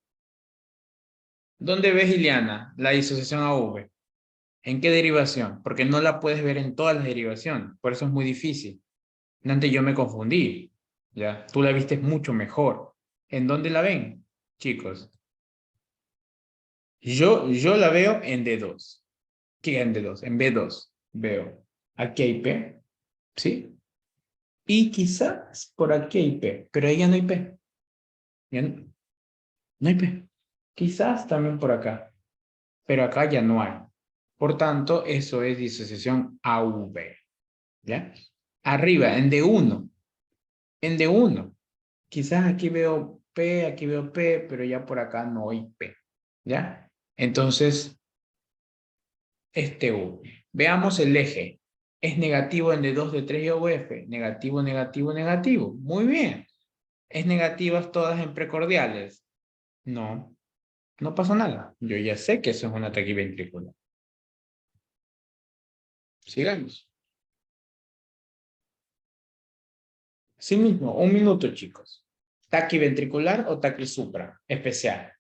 ¿Dónde ves, Ileana, la disociación AV? ¿En qué derivación? Porque no la puedes ver en todas las derivaciones. Por eso es muy difícil. Antes yo me confundí. Ya, tú la viste mucho mejor. ¿En dónde la ven, chicos? Yo la veo en D2. ¿Qué en D2? En B2 veo. Aquí hay P, ¿sí? Y quizás por aquí hay P, pero ahí ya no hay P. Ya no hay P. Quizás también por acá, pero acá ya no hay. Por tanto, eso es disociación AV. ¿Ya? Arriba, en D1. En D1. Quizás aquí veo P, pero ya por acá no hay P. ¿Ya? Entonces, este U. Veamos el eje. ¿Es negativo en D2, D3 y OF? Negativo, negativo, negativo. Muy bien. ¿Es negativas todas en precordiales? No, no pasa nada. Yo ya sé que eso es una taquiventrícula. Sigamos. Sí mismo, un minuto, chicos. ¿Taquiventricular o taquisupra? Especial.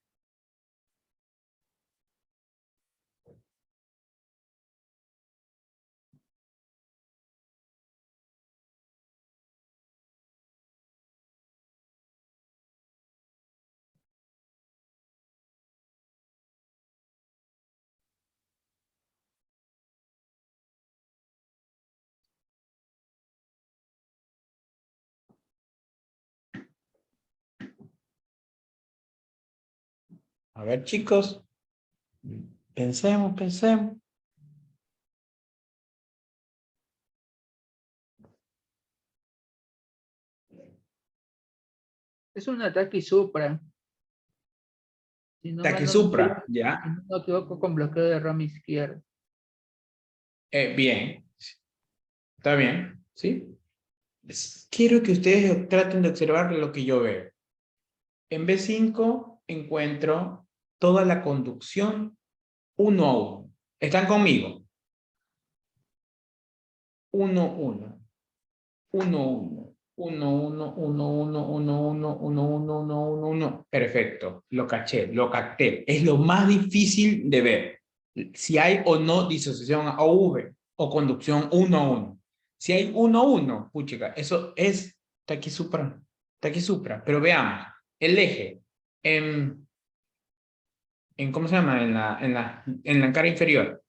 A ver, chicos. Pensemos, pensemos. Es un ataque supra. Si no mal no me Taquisupra, equivoco, ¿ya? si no me equivoco, con bloqueo de rama izquierda. Bien, está bien, ¿sí? Quiero que ustedes traten de observar lo que yo veo. En B5 encuentro toda la conducción uno a uno. ¿Están conmigo? Uno, uno. Uno, uno. Uno, uno, uno, uno, uno, uno, uno, uno, uno, uno, uno. Perfecto. Lo caché, lo capté. Es lo más difícil de ver. Si hay o no disociación a V o conducción uno a uno. Si hay uno a uno, puchica, eso es taquisupra. Taquisupra. Pero veamos. El eje. ¿Cómo se llama? En la cara inferior.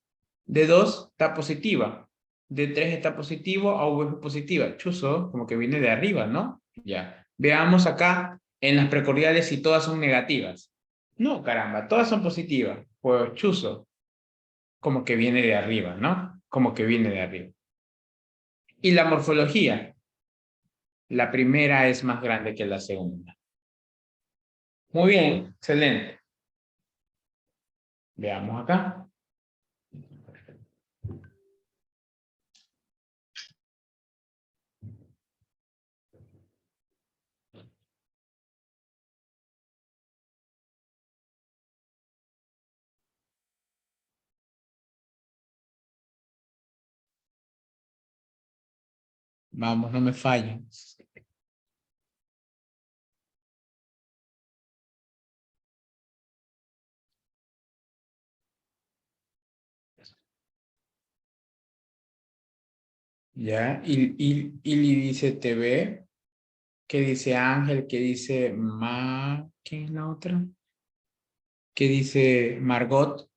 D2 está positiva. D3 está positivo, AV es positiva. Chuzo, como que viene de arriba, ¿no? Ya. Veamos acá en las precordiales si todas son negativas. No, caramba, todas son positivas. Pues chuzo, como que viene de arriba, ¿no? Como que viene de arriba. Y la morfología. La primera es más grande que la segunda. Muy bien, excelente. Veamos acá. Vamos, no me fallen. Ya, y dice TV. ¿Qué dice Ángel? ¿Qué dice ¿Quién es la otra? ¿Qué dice Margot?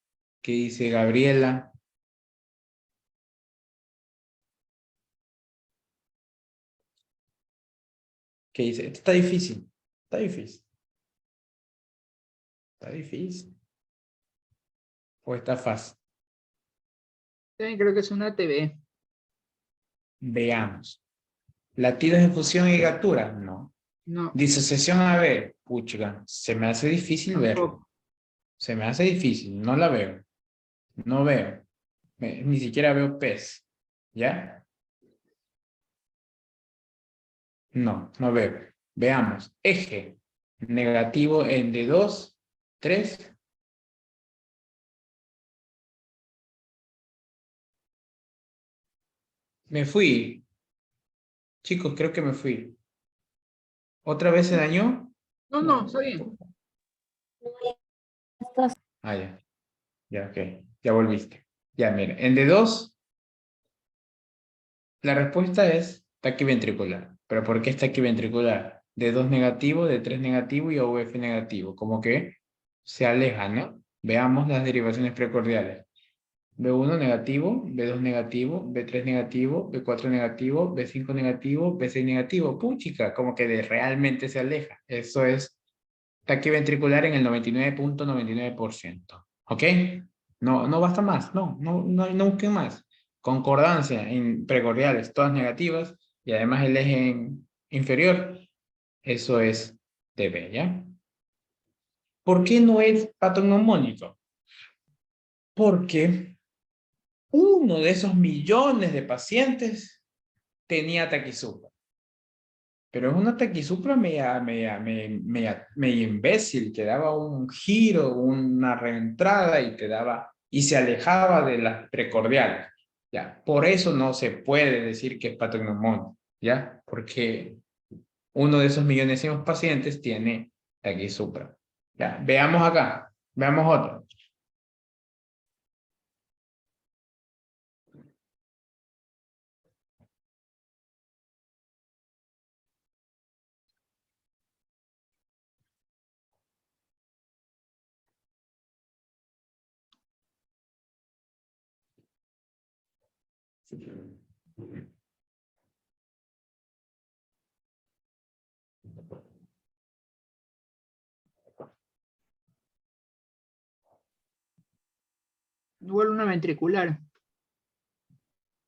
¿Qué dice Gabriela? ¿Qué dice? Esto está difícil. Está difícil. Está difícil. ¿O está fácil? También creo que es una TV. Veamos. ¿Latidos de fusión y ligatura? No. No, Disociación a ver. Puchiga, se me hace difícil verlo. tampoco. Se me hace difícil. No la veo. No veo. Ni siquiera veo pez. ¿Ya? No, no veo. Veamos. Eje. Negativo en D2, 3. Me fui. Chicos, creo que me fui. ¿Otra vez se dañó? No, no, está bien. Ah, ya. Ya, ok. Ya volviste. Ya, mira. En D2, la respuesta es taquiventricular. ¿Pero por qué es taquiventricular? D2 negativo, D3 negativo y OF negativo. Como que se aleja, ¿no? Veamos las derivaciones precordiales. B1 negativo, B2 negativo, B3 negativo, B4 negativo, B5 negativo, B6 negativo. Puchica, como que realmente se aleja. Eso es taquiventricular en el 99.99%. ¿Ok? No, no basta más. No busquen más. Concordancia en precordiales, todas negativas, y además el eje inferior, eso es TB, ¿ya? ¿Por qué no es patognomónico? Porque uno de esos millones de pacientes tenía taquisupra. Pero es una taquisupra media imbécil, que daba un giro, una reentrada y te daba, y se alejaba de las precordiales. ¿Ya? Por eso no se puede decir que es patognomónico, ¿ya? Porque uno de esos millonésimos pacientes tiene taquisupra. ¿Ya? Veamos acá, veamos otro. Igual una ventricular.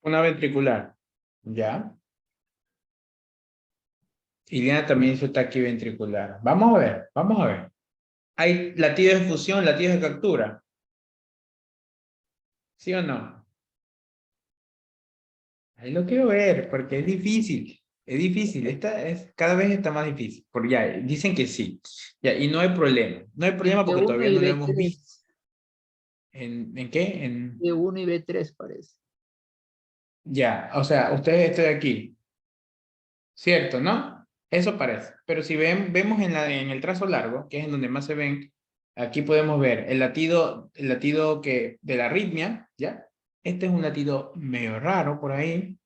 Una ventricular, ¿ya? Iliana también hizo taquiventricular. Vamos a ver, vamos a ver. ¿Hay latidos de fusión, latidos de captura? ¿Sí o no? Ahí lo quiero ver, porque es difícil. Es difícil. Cada vez está más difícil. Porque ya, dicen que sí. Ya, y no hay problema. No hay problema Entre porque 1 todavía y no lo hemos visto. B3. ¿En qué? B1 y B3 parece. Ya, o sea, ustedes están aquí. ¿Cierto, no? Eso parece. Pero si vemos en el trazo largo, que es en donde más se ven, aquí podemos ver el latido de la arritmia, ¿ya? Este es un latido medio raro por ahí,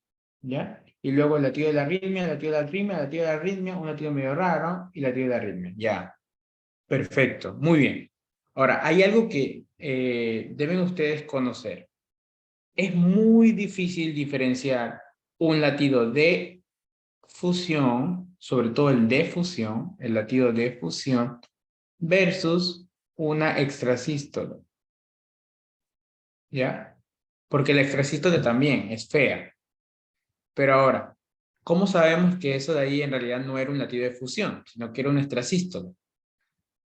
¿ya? Y luego el latido de la arritmia, el latido de la arritmia, el latido de la arritmia, un latido medio raro y el latido de la arritmia, ya. Perfecto, muy bien. Ahora, hay algo que deben ustedes conocer. Es muy difícil diferenciar un latido de fusión, sobre todo el de fusión, el latido de fusión, versus una extrasístole, ¿ya? Porque la extrasístole también es fea. Pero ahora, ¿cómo sabemos que eso de ahí en realidad no era un latido de fusión, sino que era una extrasístole?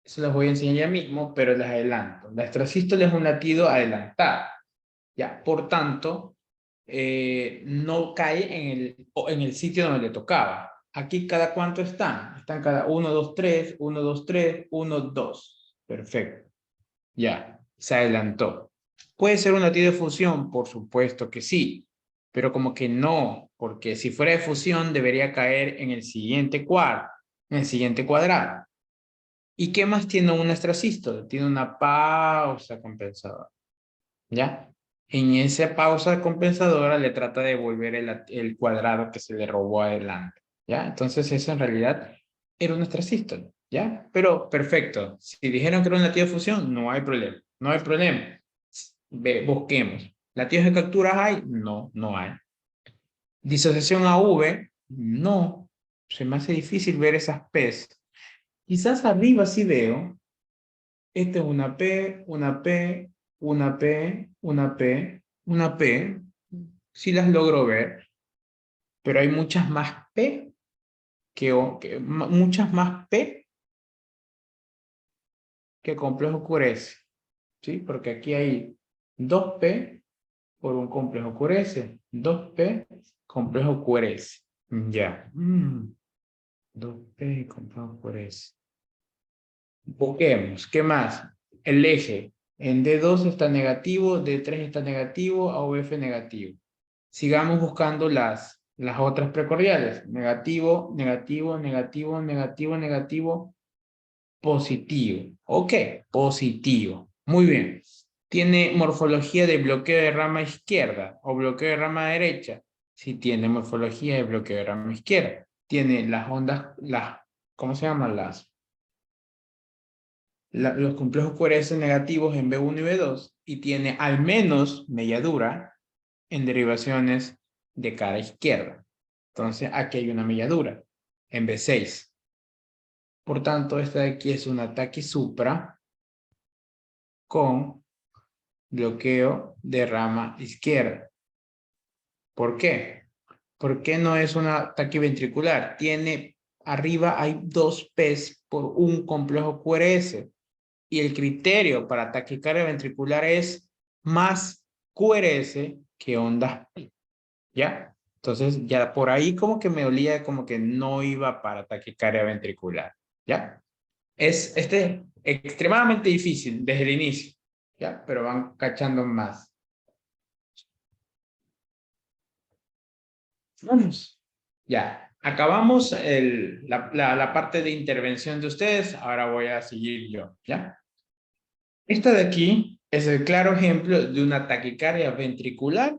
Eso les voy a enseñar ya mismo, pero les adelanto. La extrasístole es un latido adelantado, ¿ya? Por tanto, no cae en el sitio donde le tocaba. Aquí cada cuánto están. Están cada 1, 2, 3, 1, 2, 3, 1, 2. Perfecto. Ya, se adelantó. ¿Puede ser un latido de fusión? Por supuesto que sí. pero como que no, porque si fuera de fusión debería caer en el siguiente cuadrado. ¿Y qué más tiene un extrasístole? Tiene una pausa compensadora, ¿ya? En esa pausa compensadora le trata de devolver el cuadrado que se le robó adelante, ¿ya? Entonces eso en realidad era un extrasístole, ¿ya? Pero perfecto, si dijeron que era un latido de fusión, no hay problema, no hay problema. Busquemos. ¿Latidos de captura hay? No, no hay. ¿Disociación AV? No. Se me hace difícil ver esas P's. Quizás arriba sí veo. Esta es una P, una P, una P, una P, una P. Sí las logro ver. Pero hay muchas más P muchas más P que complejo QRS. ¿Sí? Porque aquí hay 2P por un complejo QRS. 2P complejo QRS. Ya. 2P complejo QRS. Busquemos. ¿Qué más? El eje. En D2 está negativo, D3 está negativo, AVF negativo. Sigamos buscando las otras precordiales. Negativo, negativo, negativo, negativo, negativo, positivo. Ok, positivo. Muy bien. ¿Tiene morfología de bloqueo de rama izquierda o bloqueo de rama derecha? Sí, tiene morfología de bloqueo de rama izquierda. Tiene las ondas, ¿cómo se llaman? Los complejos QRS negativos en B1 y B2 y tiene al menos melladura en derivaciones de cara izquierda. Entonces, aquí hay una melladura en B6. Por tanto, esta de aquí es una taquisupra con bloqueo de rama izquierda. ¿Por qué? ¿Por qué no es una taquiventricular? Arriba hay 2 P's por un complejo QRS. Y el criterio para taquicardia ventricular es más QRS que ondas P. ¿Ya? Entonces, ya por ahí como que me olía como que no iba para taquicardia ventricular. ¿Ya? Es extremadamente difícil desde el inicio. ¿Ya? Pero van cachando más. Vamos. Ya. Acabamos la parte de intervención de ustedes. Ahora voy a seguir yo. ¿Ya? Esta de aquí es el claro ejemplo de una taquicardia ventricular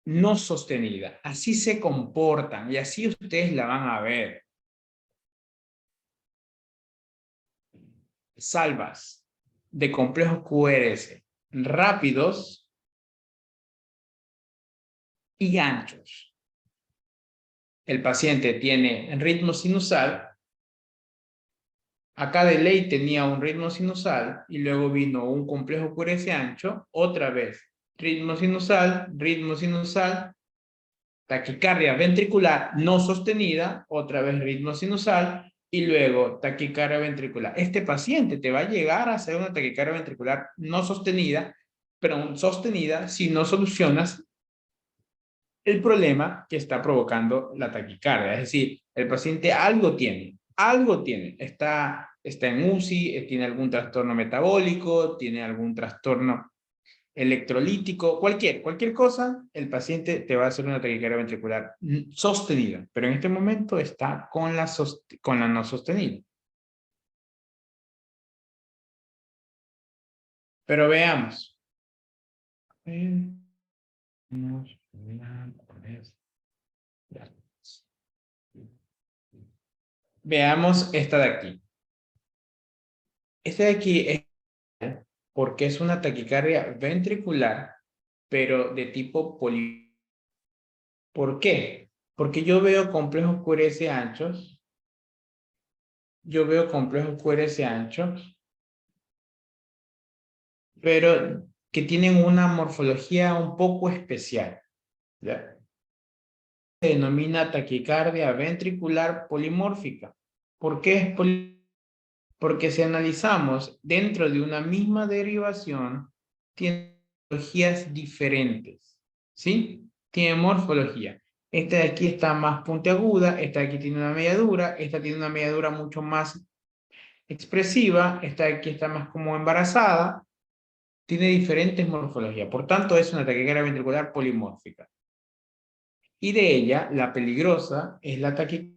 no sostenida. Así se comportan y así ustedes la van a ver. Salvas de complejos QRS rápidos y anchos. El paciente tiene ritmo sinusal. Acá de ley tenía un ritmo sinusal y luego vino un complejo QRS ancho. Otra vez, ritmo sinusal, taquicardia ventricular no sostenida, otra vez ritmo sinusal, y luego taquicardia ventricular. Este paciente te va a llegar a hacer una taquicardia ventricular no sostenida, pero sostenida si no solucionas el problema que está provocando la taquicardia. Es decir, el paciente algo tiene, está en UCI, tiene algún trastorno metabólico, tiene algún trastorno electrolítico, cualquier cosa, el paciente te va a hacer una taquicardia ventricular sostenida, pero en este momento está con la no sostenida. Pero veamos. Veamos esta de aquí. Esta de aquí es porque es una taquicardia ventricular, pero de tipo poli. ¿Por qué? Porque yo veo complejos QRS anchos. Pero que tienen una morfología un poco especial. ¿Ya? Se denomina taquicardia ventricular polimórfica. ¿Por qué es polimórfica? Porque si analizamos dentro de una misma derivación, tiene morfologías diferentes. ¿Sí? Tiene morfología. Esta de aquí está más puntiaguda, esta de aquí tiene una melladura, esta tiene una melladura mucho más expresiva, esta de aquí está más como embarazada, tiene diferentes morfologías. Por tanto, es una taquicardia ventricular polimórfica. Y de ella, la peligrosa es la taquicardia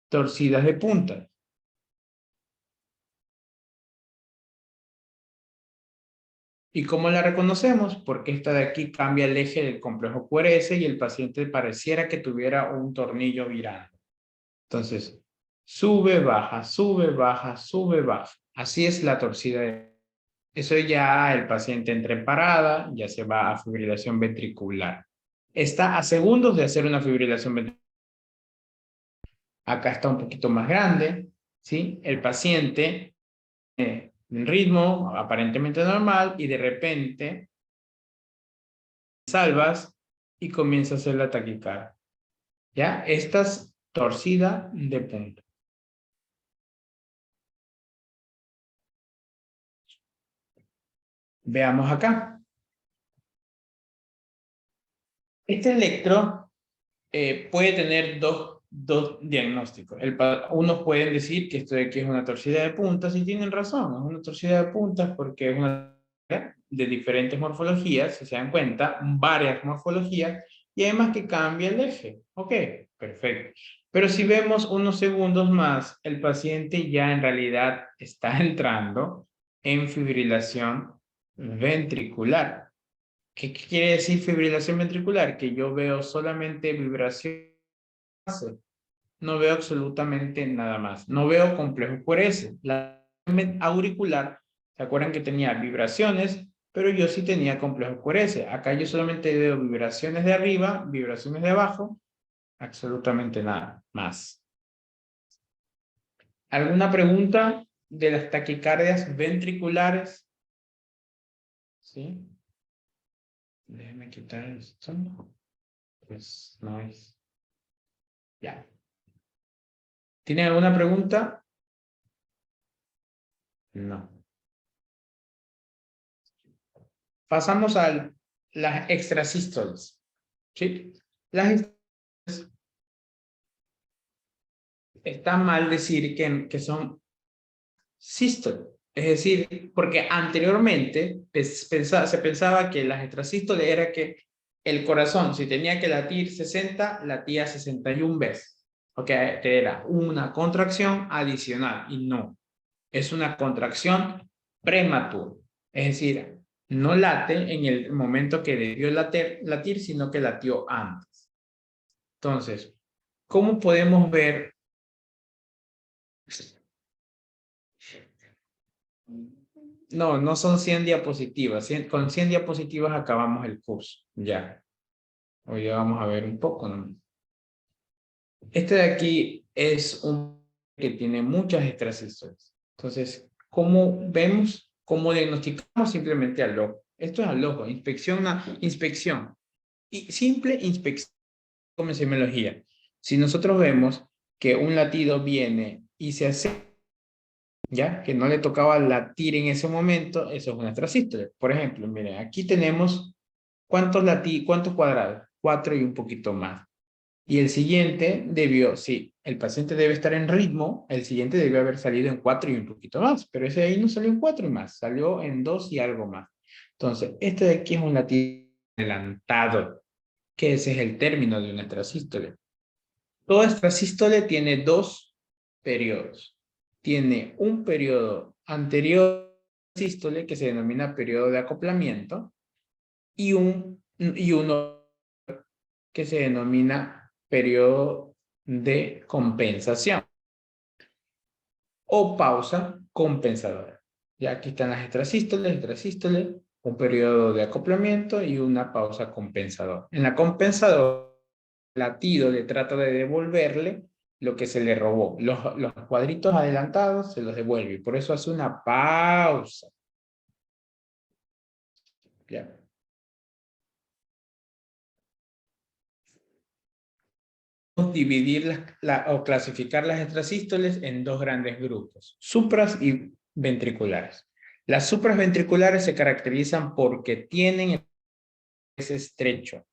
torcidas de punta. ¿Y cómo la reconocemos? Porque esta de aquí cambia el eje del complejo QRS y el paciente pareciera que tuviera un tornillo virando. Entonces, sube, baja, sube, baja, sube, baja. Así es la torcida. Eso ya el paciente entra en parada, ya se va a fibrilación ventricular. Está a segundos de hacer una fibrilación ventricular. Acá está un poquito más grande, ¿sí? El paciente en ritmo aparentemente normal y de repente salvas y comienza a hacer la taquicardia. ¿Ya? Esta es torcida de punta. Veamos acá. Este electro puede tener dos diagnósticos. Unos pueden decir que esto de aquí es una torcida de puntas y tienen razón, es una torcida de puntas porque es una de diferentes morfologías, si se dan cuenta, varias morfologías y además que cambia el eje. Ok, perfecto. Pero si vemos unos segundos más, el paciente ya en realidad está entrando en fibrilación ventricular. ¿Qué quiere decir fibrilación ventricular? Que yo veo solamente vibración, no veo absolutamente nada más. No veo complejo QRS. La auricular, ¿se acuerdan que tenía vibraciones? Pero yo sí tenía complejo QRS. Acá yo solamente veo vibraciones de arriba, vibraciones de abajo, absolutamente nada más. ¿Alguna pregunta de las taquicardias ventriculares? ¿Sí? Déjenme quitar esto. Pues no es. Ya. ¿Tienen alguna pregunta? No. Pasamos a las extrasístoles. ¿Sí? Las está mal decir que son sístoles. Es decir, porque anteriormente se pensaba que las extrasístoles era que el corazón, si tenía que latir 60, latía 61 veces. Ok, era una contracción adicional y no. Es una contracción prematura. Es decir, no late en el momento que debió latir, sino que latió antes. Entonces, ¿cómo podemos ver? No, no son 100 diapositivas. Con 100 diapositivas acabamos el curso. Ya. Hoy ya vamos a ver un poco, ¿no? Este de aquí es un que tiene muchas extrasístoles. Entonces, ¿cómo vemos? ¿Cómo diagnosticamos? Simplemente al ojo. Esto es al ojo. Inspección. Y simple inspección como en semiología. Si nosotros vemos que un latido viene y se hace, ya, que no le tocaba latir en ese momento, eso es una extrasístole. Por ejemplo, miren, aquí tenemos ¿cuántos cuadrados? 4 y un poquito más. Y el siguiente debió, sí, el paciente debe estar en ritmo, el siguiente debió haber salido en 4 y un poquito más, pero ese de ahí no salió en 4 y más, salió en 2 y algo más. Entonces, este de aquí es un latido adelantado, que ese es el término de una extrasístole. Toda extrasístole tiene dos periodos. Tiene un periodo anterior a la sístole, que se denomina periodo de acoplamiento, y uno que se denomina periodo de compensación o pausa compensadora. Ya aquí están las extrasístoles, un periodo de acoplamiento y una pausa compensadora. En la compensadora, el latido le trata de devolverle lo que se le robó. Los cuadritos adelantados se los devuelve y por eso hace una pausa. Ya. Dividir o clasificar las extrasístoles en dos grandes grupos, supras y ventriculares. Las supras ventriculares se caracterizan porque tienen ese estrecho,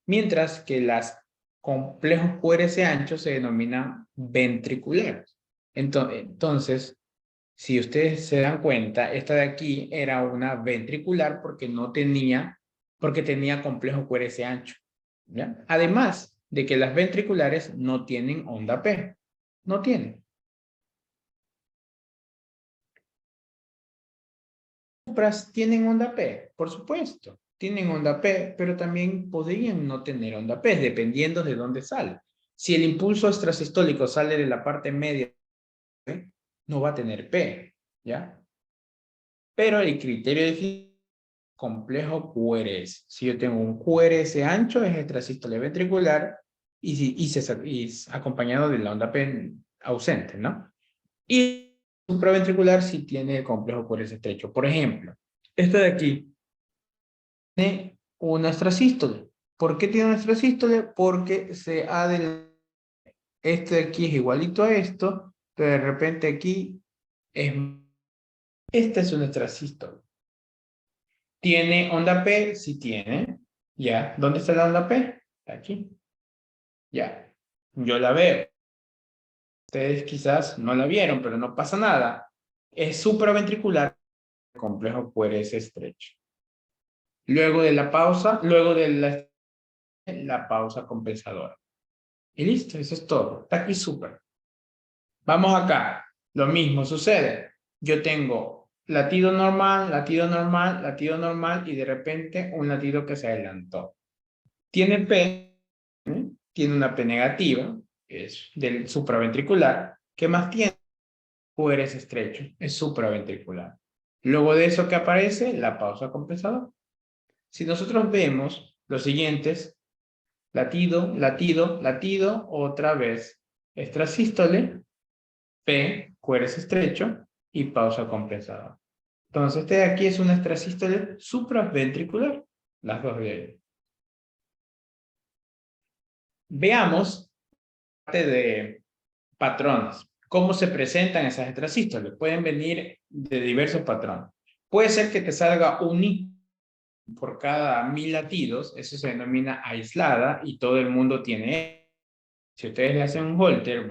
mientras que las complejos QRS anchos se denominan ventriculares. Entonces, si ustedes se dan cuenta, esta de aquí era una ventricular porque tenía complejo QRS ancho. ¿Ya? Además de que las ventriculares no tienen onda P. No tienen. Supras tienen onda P, por supuesto. Tienen onda P, pero también podrían no tener onda P, dependiendo de dónde sale. Si el impulso extrasistólico sale de la parte media, no va a tener P, ¿ya? Pero el criterio de complejo QRS. Si yo tengo un QRS ancho, es extrasístole ventricular y acompañado de la onda P ausente, ¿no? Y supraventricular si tiene el complejo QRS estrecho. Por ejemplo, este de aquí tiene una extrasístole. ¿Por qué tiene una extrasístole? Porque se ha del... Este de aquí es igualito a esto, pero de repente aquí es... Esta es una extrasístole. ¿Tiene onda P? Sí tiene. Ya. ¿Dónde está la onda P? Aquí. Ya. Yo la veo. Ustedes quizás no la vieron, pero no pasa nada. Es supraventricular. El complejo QRS estrecho. Luego de la pausa, luego de la pausa compensadora. Y listo, eso es todo. Está aquí súper. Vamos acá. Lo mismo sucede. Yo tengo latido normal, latido normal, latido normal y de repente un latido que se adelantó. Tiene P, tiene una P negativa, que es del supraventricular. ¿Qué más tiene? QRS estrecho, es supraventricular. Luego de eso que aparece, la pausa compensadora. Si nosotros vemos los siguientes, latido, latido, latido, otra vez extrasístole, P, QRS estrecho y pausa compensadora. Entonces, este de aquí es una extrasístole supraventricular, las dos de ellas. Veamos parte de patrones. ¿Cómo se presentan esas extrasístoles? Pueden venir de diversos patrones. Puede ser que te salga un I por cada 1000 latidos, eso se denomina aislada y todo el mundo tiene. Si ustedes le hacen un Holter,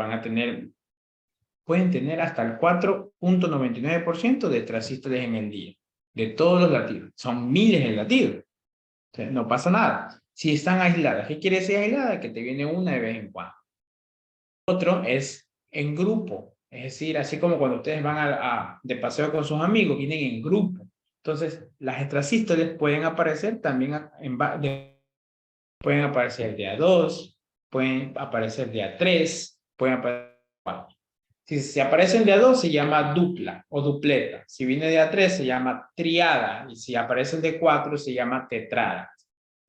pueden tener hasta el 4.99% de extrasístoles en el día, de todos los latidos. Son miles de latidos. Entonces, no pasa nada. Si están aisladas, ¿qué quiere decir aislada? Que te viene una de vez en cuando. Otro es en grupo, es decir, así como cuando ustedes van de paseo con sus amigos, vienen en grupo. Entonces, las extrasístoles pueden aparecer también pueden aparecer de a 2, pueden aparecer de a 3, pueden aparecer de a 4. Si aparecen de a 2 se llama dupla o dupleta. Si viene de a 3 se llama triada. Y si aparecen de 4 se llama tetrada.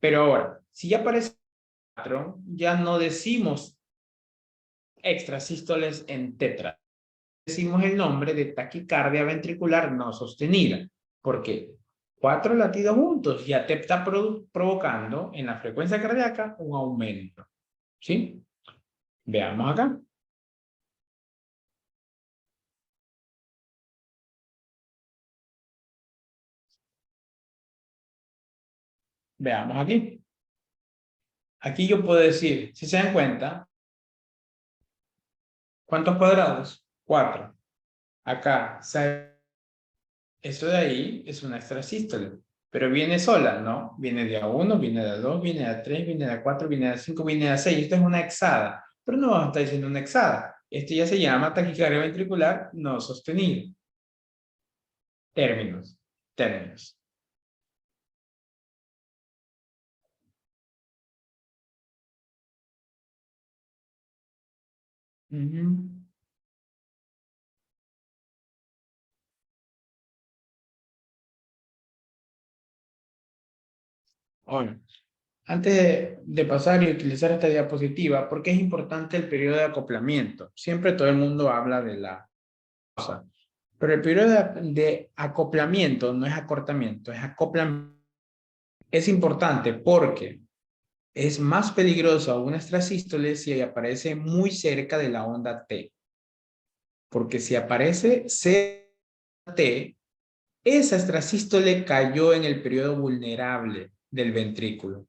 Pero ahora, si ya aparece 4, ya no decimos extrasístoles en tetra. Decimos el nombre de taquicardia ventricular no sostenida, porque 4 latidos juntos ya te está provocando en la frecuencia cardíaca un aumento. ¿Sí? Veamos acá. Veamos aquí. Aquí yo puedo decir, si se dan cuenta, ¿cuántos cuadrados? 4. Acá, eso de ahí es una extrasístole. Pero viene sola, ¿no? Viene de A1, viene de A2, viene de A3, viene de A4, viene de A5, viene de A6. Esto es una hexada. Pero no vamos a estar diciendo una hexada. Esto ya se llama taquicardia ventricular no sostenida. Términos. Términos. Bueno, antes de pasar y utilizar esta diapositiva, ¿por qué es importante el periodo de acoplamiento? Siempre todo el mundo habla de la pausa, pero el periodo de acoplamiento no es acortamiento, es acoplamiento. Es importante porque es más peligroso una extrasístole si aparece muy cerca de la onda T. Porque si aparece cerca de la T, esa extrasístole cayó en el periodo vulnerable del ventrículo.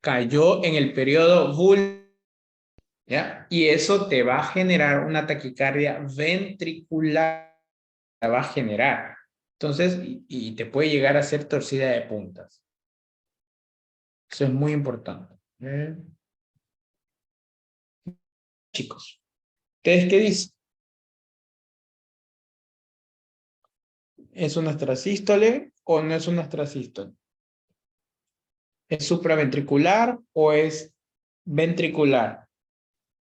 Cayó en el periodo vulnerable. ¿Ya? Y eso te va a generar una taquicardia ventricular. La va a generar. Entonces, y te puede llegar a ser torcida de puntas. Eso es muy importante. Chicos, ¿ustedes qué dicen? ¿Es una extrasístole o no es una extrasístole? ¿Es supraventricular o es ventricular?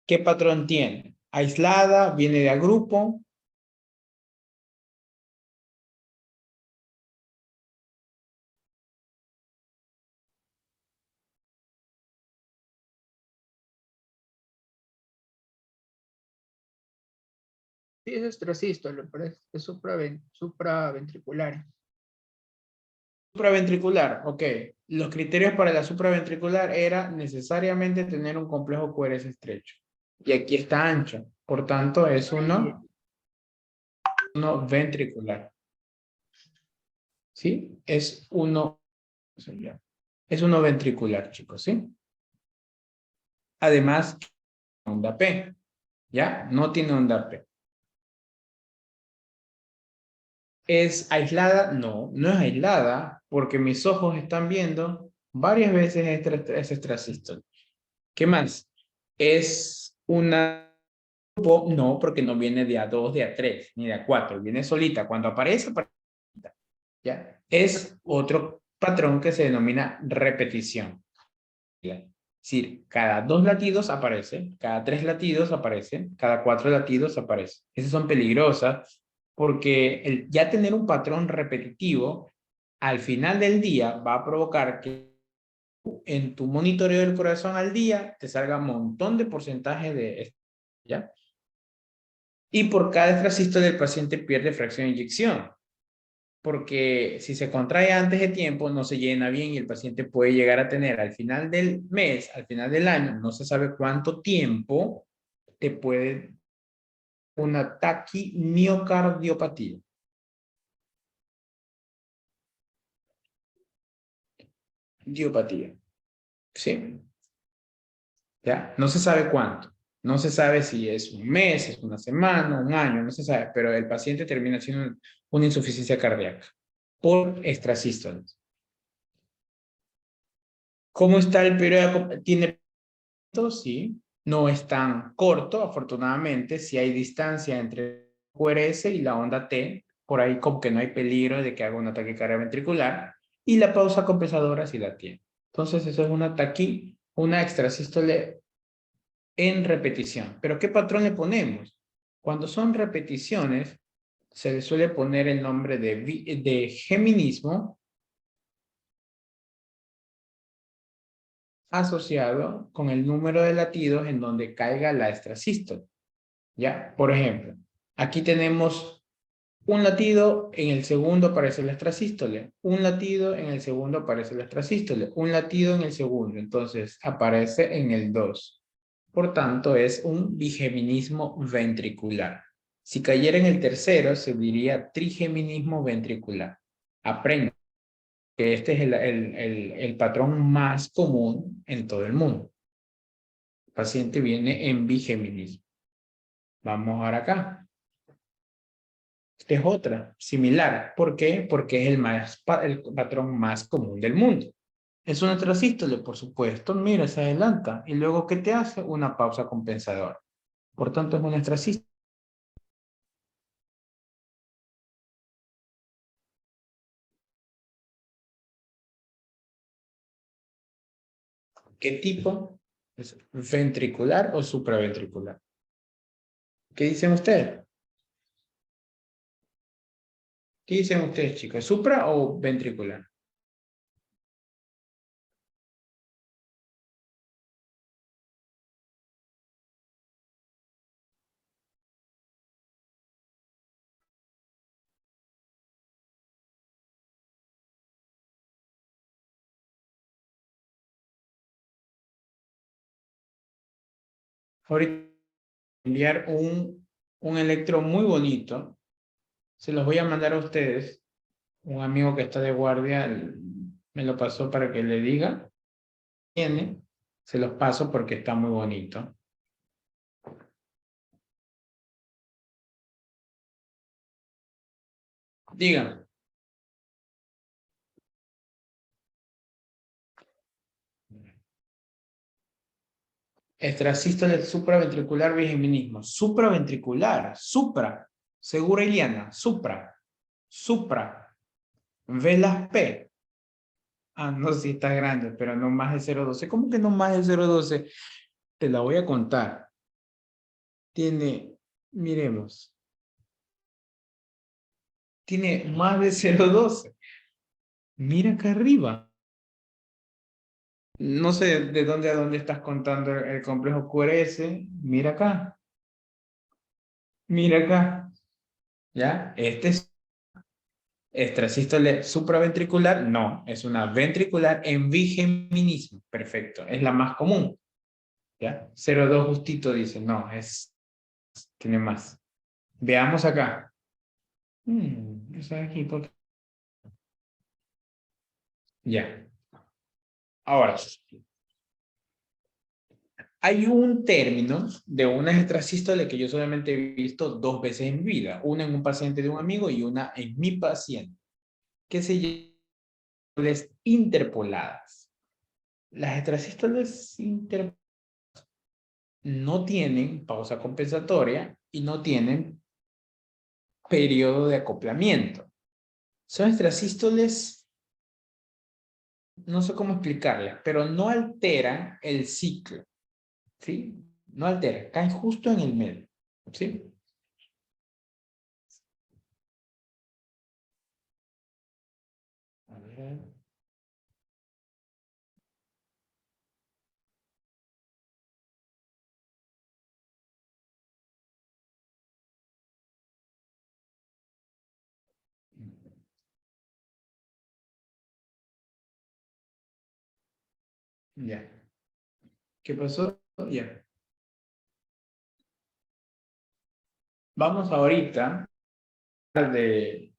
¿Qué patrón tiene? ¿Aislada? ¿Viene de a grupo? Sí, es extrasístole, pero es supraventricular. Supraventricular, ok. Los criterios para la supraventricular era necesariamente tener un complejo QRS estrecho. Y aquí está ancho. Por tanto, es uno ventricular. ¿Sí? Es uno ventricular, chicos, ¿sí? Además, onda P. ¿Ya? No tiene onda P. ¿Es aislada? No, no es aislada porque mis ojos están viendo varias veces ese extrasístole. ¿Qué más? ¿Es una grupo? No, porque no viene de A2, de A3, ni de A4, viene solita. Cuando aparece, ¿ya? Es otro patrón que se denomina repetición. Es decir, cada 2 latidos aparece, cada 3 latidos aparece, cada 4 latidos aparece. Esas son peligrosas porque ya tener un patrón repetitivo al final del día va a provocar que en tu monitoreo del corazón al día te salga un montón de porcentaje de, ¿ya? Y por cada extrasístole del paciente pierde fracción de inyección, porque si se contrae antes de tiempo no se llena bien y el paciente puede llegar a tener al final del mes, al final del año, no se sabe cuánto tiempo te puede una taquimiocardiopatía. Diopatía. ¿Sí? ¿Ya? No se sabe cuánto. No se sabe si es un mes, es una semana, un año, no se sabe, pero el paciente termina siendo una insuficiencia cardíaca por extrasístoles. ¿Cómo está el periodo? ¿Tiene sí? No es tan corto, afortunadamente, si hay distancia entre QRS y la onda T, por ahí como que no hay peligro de que haga un ataque cardiovascular, y la pausa compensadora sí la tiene. Entonces, eso es una extrasístole en repetición. ¿Pero qué patrón le ponemos? Cuando son repeticiones, se le suele poner el nombre de geminismo asociado con el número de latidos en donde caiga la extrasístole. ¿Ya? Por ejemplo, aquí tenemos un latido, en el segundo aparece la extrasístole, un latido, en el segundo aparece la extrasístole, un latido en el segundo, entonces aparece en el 2. Por tanto, es un bigeminismo ventricular. Si cayera en el tercero, se diría trigeminismo ventricular. Aprende que este es el patrón más común en todo el mundo. El paciente viene en bigeminismo. Vamos ahora acá. Esta es otra, similar. ¿Por qué? Porque es el patrón más común del mundo. Es una extrasístole, por supuesto. Mira, se adelanta. Y luego, ¿qué te hace? Una pausa compensadora. Por tanto, es una extrasístole. ¿Qué tipo? ¿Es ventricular o supraventricular? ¿Qué dicen ustedes? ¿Qué dicen ustedes, chicos? ¿Supra o ventricular? Ahorita enviar un electro muy bonito. Se los voy a mandar a ustedes. Un amigo que está de guardia me lo pasó para que le diga. Tiene. Se los paso porque está muy bonito. Díganme. Extrasístole supraventricular bigeminismo. Supraventricular. Supra. Segura Iliana. Supra. Supra. Velas P. Ah, no, sí está grande, pero no más de 0,12. ¿Cómo que no más de 0,12? Te la voy a contar. Tiene, miremos. Tiene más de 0,12. Mira acá arriba. No sé de dónde a dónde estás contando el complejo QRS. Mira acá. Mira acá. ¿Ya? Este es extrasístole supraventricular. No, es una ventricular en bigeminismo. Perfecto. Es la más común. ¿Ya? 0,2 justito dice. No, tiene más. Veamos acá. Eso aquí, ya. Ahora, hay un término de una extrasístole que yo solamente he visto 2 veces en mi vida. Una en un paciente de un amigo y una en mi paciente. Que se llama interpoladas. Las extrasístoles interpoladas no tienen pausa compensatoria y no tienen periodo de acoplamiento. Son extrasístoles, no sé cómo explicarles, pero no alteran el ciclo, ¿sí? No alteran, caen justo en el medio, ¿sí? A ver. Ya. ¿Qué pasó? Ya. Vamos ahorita a hablar de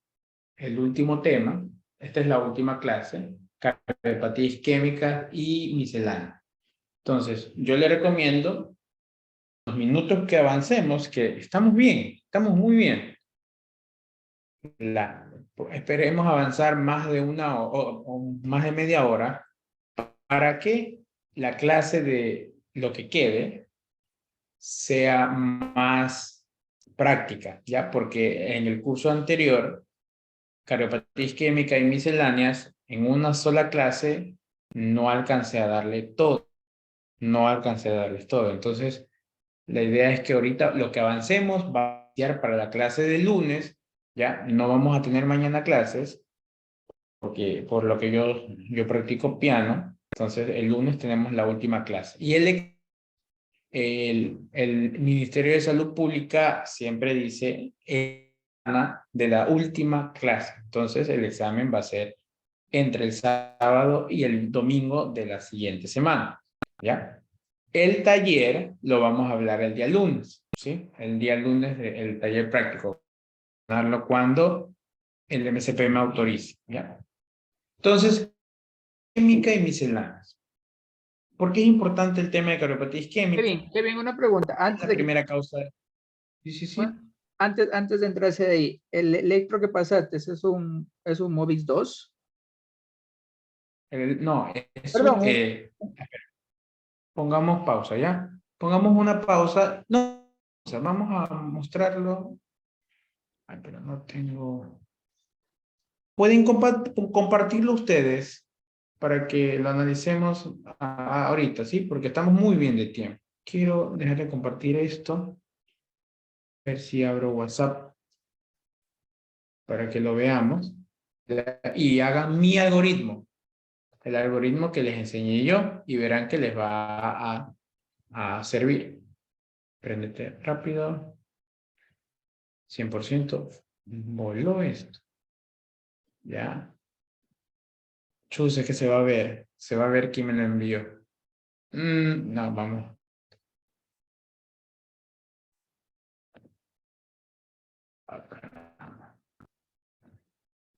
el último tema. Esta es la última clase. Cardiopatía isquémica y miscelánea. Entonces, yo le recomiendo los minutos que avancemos, que estamos bien, estamos muy bien. Esperemos avanzar más de o más de media hora para que la clase de lo que quede sea más práctica, ¿ya? Porque en el curso anterior, cardiopatía isquémica y misceláneas, en una sola clase no alcancé a darle todo, no alcancé a darles todo. Entonces, la idea es que ahorita lo que avancemos va a iniciar para la clase de lunes, ¿ya? No vamos a tener mañana clases, porque por lo que yo practico piano, entonces el lunes tenemos la última clase. Y el Ministerio de Salud Pública siempre dice de la última clase. Entonces el examen va a ser entre el sábado y el domingo de la siguiente semana, ¿ya? El taller lo vamos a hablar el día lunes, ¿sí? El día lunes, el taller práctico. Darlo cuando el MCP me autorice, ¿ya? Entonces, química y misceláneas. ¿Por qué es importante el tema de cardiopatía isquémica? Kevin, una pregunta. La primera causa. Sí, sí, Bueno, sí. antes de entrarse de ahí, el electro que pasaste, es un Movix 2. No, es Perdón, pongamos pausa, ¿ya? Pongamos una pausa. No, o sea, vamos a mostrarlo. Ay, pero no tengo. Pueden compartirlo ustedes para que lo analicemos ahorita, ¿sí? Porque estamos muy bien de tiempo. Quiero dejar de compartir esto. A ver si abro WhatsApp para que lo veamos. Y hagan mi algoritmo. El algoritmo que les enseñé yo y verán que les va a servir. Préndete rápido. 100%. Voló esto. Ya. Chus, es que se va a ver. Se va a ver quién me lo envió. No, vamos.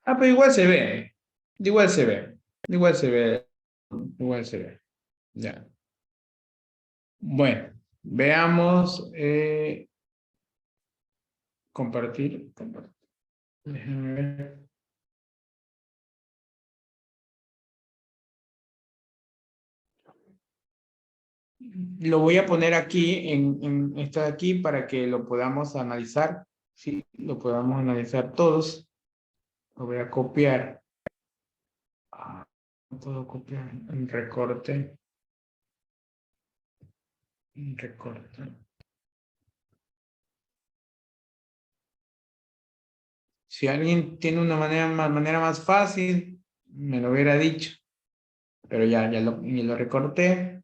Pero igual se ve. Igual se ve. Igual se ve. Igual se ve. Ya. Bueno, veamos. Compartir. Déjame ver. lo voy a poner aquí, en esto de aquí, para que lo podamos analizar. Sí, lo podamos analizar todos. Lo voy a copiar. No puedo copiar en recorte. En recorte. Si alguien tiene una manera más fácil, me lo hubiera dicho. Pero ya lo recorté.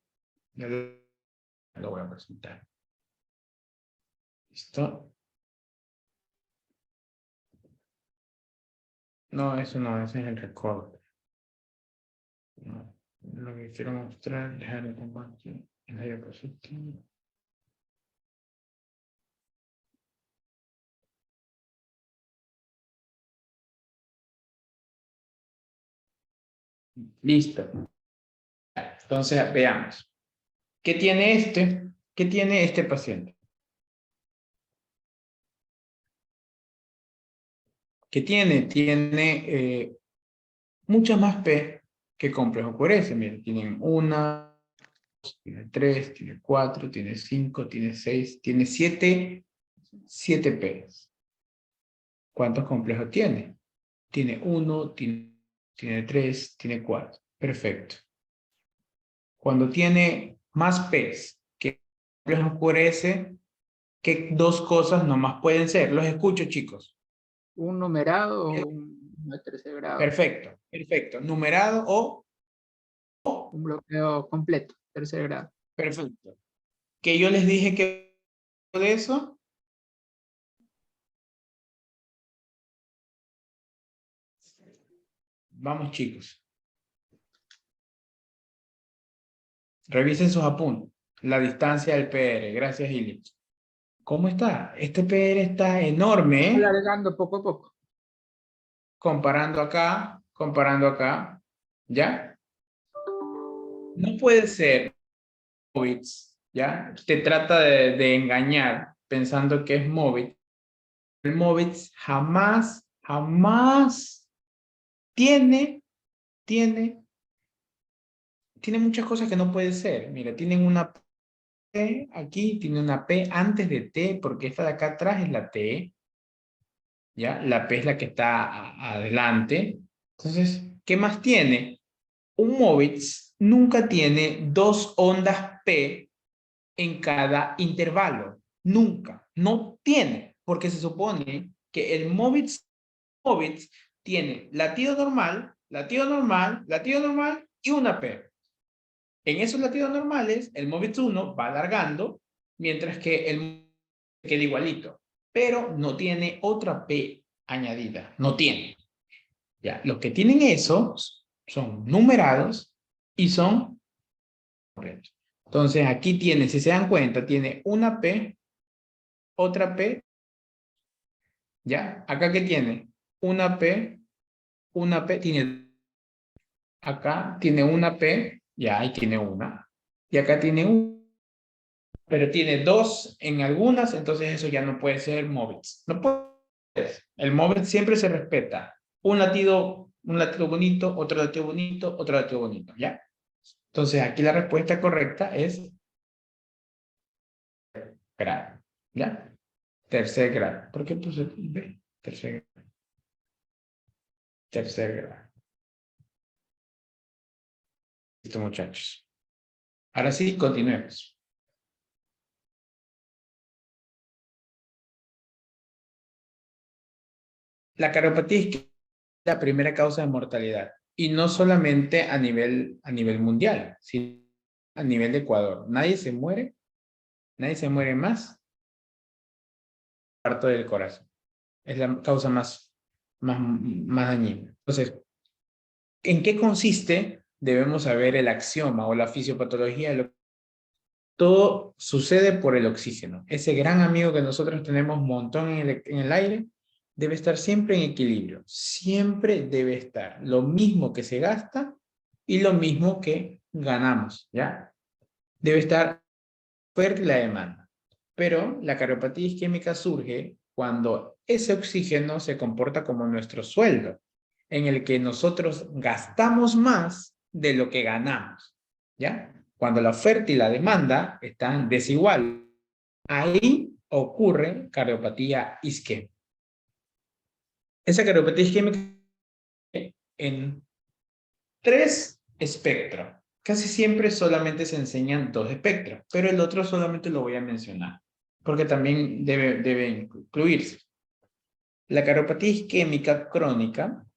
Ya lo voy a presentar. ¿Listo? No, eso no, ese es el recorte. No, lo que quiero mostrar, dejar de compartir en la diapositiva. Listo. Entonces, veamos. ¿Qué tiene este? ¿Qué tiene este paciente? ¿Qué tiene? Tiene muchas más P que complejo QRS. Miren, tienen una, tiene 3, tiene 4, tiene 5, tiene 6, tiene 7 P. ¿Cuántos complejos tiene? Tiene 1, tiene 3, tiene 4. Perfecto. Cuando tiene más P's que complejos QRS, ¿qué dos cosas nomás pueden ser? Los escucho, chicos. Un numerado o un de tercer grado. Perfecto, perfecto. Numerado o Un bloqueo completo, tercer grado. perfecto. Que yo les dije que de eso. Vamos, chicos. Revisen sus apuntes. La distancia del PR. Gracias, Illich. ¿Cómo está? Este PR está enorme, ¿eh? Alargando poco a poco. Comparando acá. ¿Ya? No puede ser Movitz, ¿ya? Te trata de engañar pensando que es Movitz. El Movitz jamás tiene muchas cosas que no puede ser. Mira, tienen una P aquí, tiene una P antes de T, porque esta de acá atrás es la T, ¿ya? La P es la que está adelante. Entonces, ¿qué más tiene? Un Movitz nunca tiene dos ondas P en cada intervalo. Nunca. No tiene, porque se supone que el Movitz tiene latido normal, y una P. En esos latidos normales, el Movitz 1 va alargando, mientras que el queda igualito, pero no tiene otra P añadida. No tiene. Ya, los que tienen esos son numerados y son correctos. Entonces, aquí tiene, si se dan cuenta, tiene una P, otra P, ¿ya? Acá que tiene una P, tiene, acá tiene una P, ya, ahí tiene una, y acá tiene una, pero tiene dos en algunas, entonces eso ya no puede ser Movitz. No puede. El Movitz siempre se respeta. Un latido bonito, otro latido bonito, otro latido bonito, ¿ya? Entonces aquí la respuesta correcta es grado, ¿ya? Tercer grado. ¿Por qué puse B? Tercer grado. Listo, muchachos. Ahora sí, continuemos. La cardiopatia es la primera causa de mortalidad. Y no solamente a nivel mundial, sino a nivel de Ecuador. Nadie se muere más parto del corazón. Es la causa más dañina. Entonces, ¿en qué consiste? Debemos saber el axioma o la fisiopatología. Todo sucede por el oxígeno. Ese gran amigo que nosotros tenemos un montón en el aire debe estar siempre en equilibrio. Siempre debe estar lo mismo que se gasta y lo mismo que ganamos, ¿ya? Debe estar fuerte la demanda. Pero la cardiopatía isquémica surge cuando ese oxígeno se comporta como nuestro sueldo, en el que nosotros gastamos más de lo que ganamos, ¿ya? Cuando la oferta y la demanda están desiguales, ahí ocurre cardiopatía isquémica. Esa cardiopatía isquémica en 3 espectros. Casi siempre solamente se enseñan 2 espectros, pero el otro solamente lo voy a mencionar, porque también debe incluirse. La cardiopatía isquémica crónica,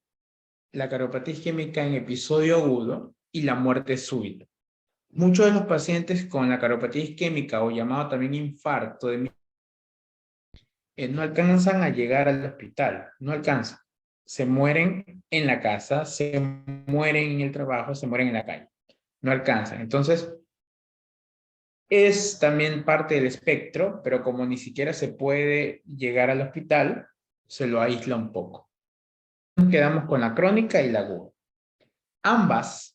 la cardiopatía isquémica en episodio agudo y la muerte súbita. Muchos de los pacientes con la cardiopatía isquémica o llamado también infarto no alcanzan a llegar al hospital, no alcanzan. Se mueren en la casa, se mueren en el trabajo, se mueren en la calle. No alcanzan. Entonces, es también parte del espectro, pero como ni siquiera se puede llegar al hospital, se lo aísla un poco. Nos quedamos con la crónica y la aguda. Ambas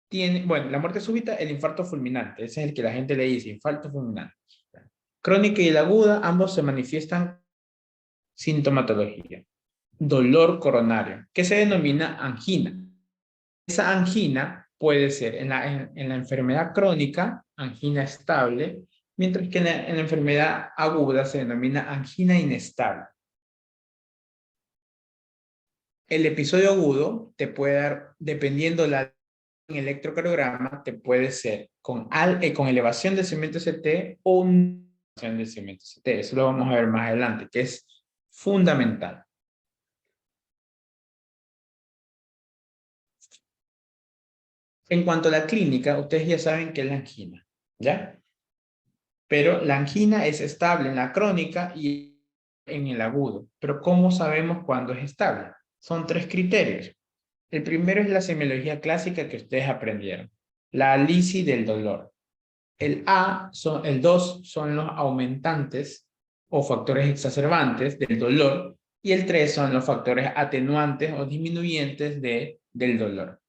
tienen, bueno, la muerte súbita, el infarto fulminante, ese es el que la gente le dice, infarto fulminante. Crónica y la aguda, ambos se manifiestan sintomatología. Dolor coronario, que se denomina angina. Esa angina puede ser en la enfermedad crónica, angina estable, mientras que en la enfermedad aguda se denomina angina inestable. El episodio agudo te puede dar, dependiendo la electrocardiograma, te puede ser con elevación de segmento CT o elevación de segmento CT. Eso lo vamos a ver más adelante, que es fundamental. En cuanto a la clínica, ustedes ya saben qué es la angina, ¿ya? Pero la angina es estable en la crónica y en el agudo. Pero ¿cómo sabemos cuándo es estable? Son 3 criterios. El primero es la semiología clásica que ustedes aprendieron. La ALICI del dolor. El 2 son los aumentantes o factores exacerbantes del dolor. Y el 3 son los factores atenuantes o disminuyentes del dolor.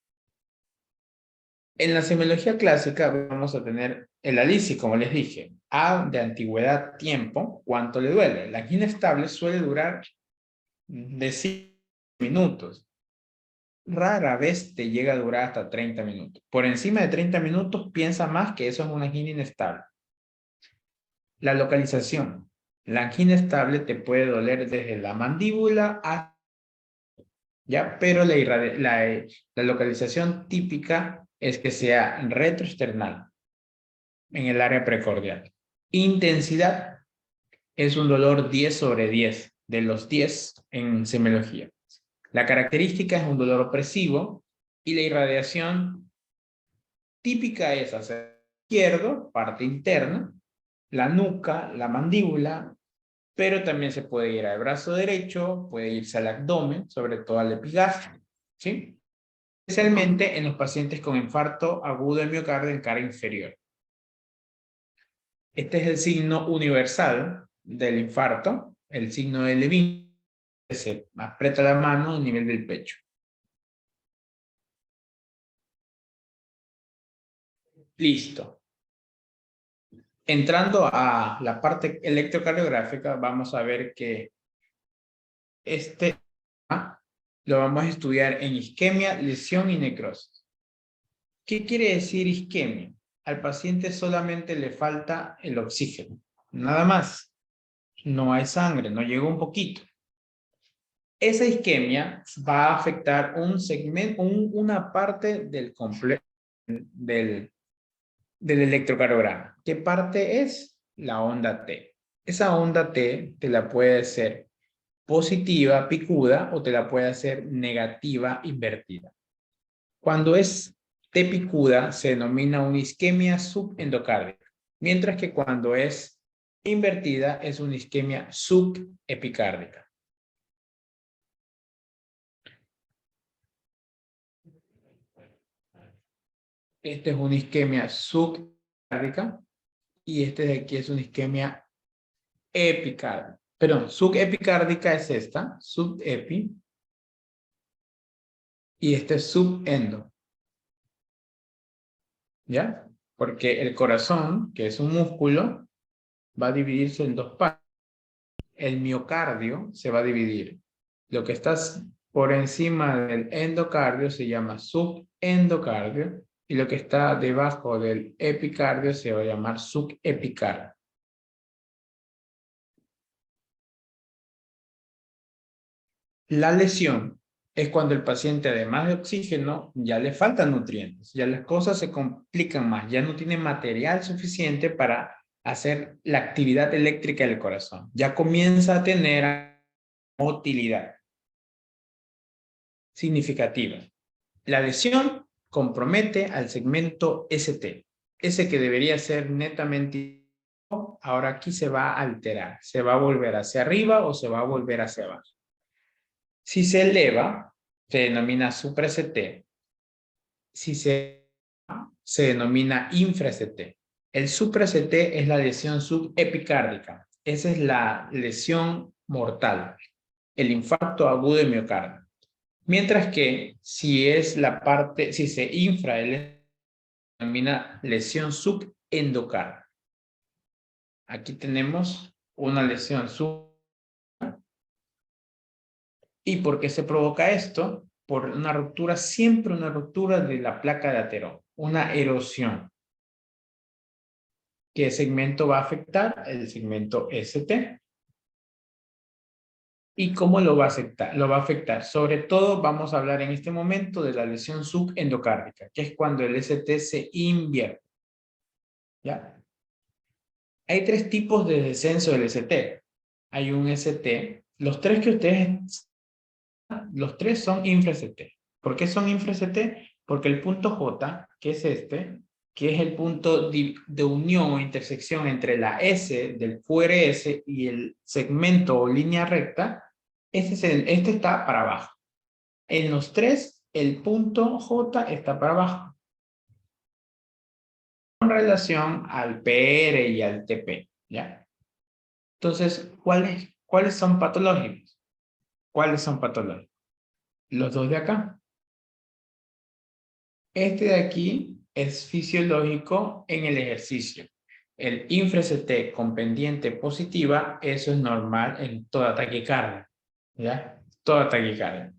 En la semiología clásica vamos a tener el ALICI, como les dije. A de antigüedad, tiempo, ¿cuánto le duele? La angina estable suele durar de 5 minutos. Rara vez te llega a durar hasta 30 minutos. Por encima de 30 minutos piensa más que eso es una angina inestable. La localización. La angina estable te puede doler desde la mandíbula a... ¿ya? Pero la localización típica es que sea retroesternal, en el área precordial. Intensidad es un dolor 10 sobre 10, de los 10 en semiología. La característica es un dolor opresivo y la irradiación típica es hacia el izquierdo, parte interna, la nuca, la mandíbula, pero también se puede ir al brazo derecho, puede irse al abdomen, sobre todo al epigastrio, ¿sí? Especialmente en los pacientes con infarto agudo de miocardio en cara inferior. Este es el signo universal del infarto, el signo de Levin, que se aprieta la mano a nivel del pecho. Listo. Entrando a la parte electrocardiográfica, vamos a ver que este lo vamos a estudiar en isquemia, lesión y necrosis. ¿Qué quiere decir isquemia? Al paciente solamente le falta el oxígeno, nada más. No hay sangre, no llegó un poquito. Esa isquemia va a afectar un segmento, una parte del complejo del electrocardiograma. ¿Qué parte es? La onda T. Esa onda T te la puede hacer positiva, picuda, o te la puede hacer negativa, invertida. Cuando es T picuda, se denomina una isquemia subendocárdica, mientras que cuando es invertida, es una isquemia subepicárdica. Esta es una isquemia subcárdica y este de aquí es una isquemia epicárdica. Perdón, subepicárdica es esta, subepi, y este es subendo. ¿Ya? Porque el corazón, que es un músculo, va a dividirse en 2 partes. El miocardio se va a dividir. Lo que está por encima del endocardio se llama subendocardio y lo que está debajo del epicardio se va a llamar subepicardio. La lesión es cuando el paciente, además de oxígeno, ya le faltan nutrientes, ya las cosas se complican más, ya no tiene material suficiente para hacer la actividad eléctrica del corazón. Ya comienza a tener motilidad significativa. La lesión compromete al segmento ST, ese que debería ser netamente, ahora aquí se va a alterar, se va a volver hacia arriba o se va a volver hacia abajo. Si se eleva, se denomina supra-ST. Si se denomina infra-ST. El supra-ST es la lesión subepicárdica. Esa es la lesión mortal, el infarto agudo de miocardio. Mientras que si es la parte, si se infra, se denomina lesión subendocardia. Aquí tenemos una lesión sub. ¿Y por qué se provoca esto? Por una ruptura, siempre una ruptura de la placa de aterón, una erosión. ¿Qué segmento va a afectar? El segmento ST. ¿Y cómo lo va a afectar? Lo va a afectar. Sobre todo vamos a hablar en este momento de la lesión subendocárdica, que es cuando el ST se invierte. ¿Ya? Hay tres tipos de descenso del ST. Hay un ST, los tres que ustedes, los tres son infra-ST. ¿Por qué son infra-ST? Porque el punto J, que es este, que es el punto de unión o intersección entre la S del QRS y el segmento o línea recta, este está para abajo. En los tres, el punto J está para abajo. Con relación al PR y al TP, ¿ya? Entonces, ¿cuáles son patológicos? ¿Cuáles son patológicos? Los dos de acá. Este de aquí es fisiológico en el ejercicio. El infra-ST con pendiente positiva, eso es normal en toda taquicardia, ¿ya? Toda taquicardia.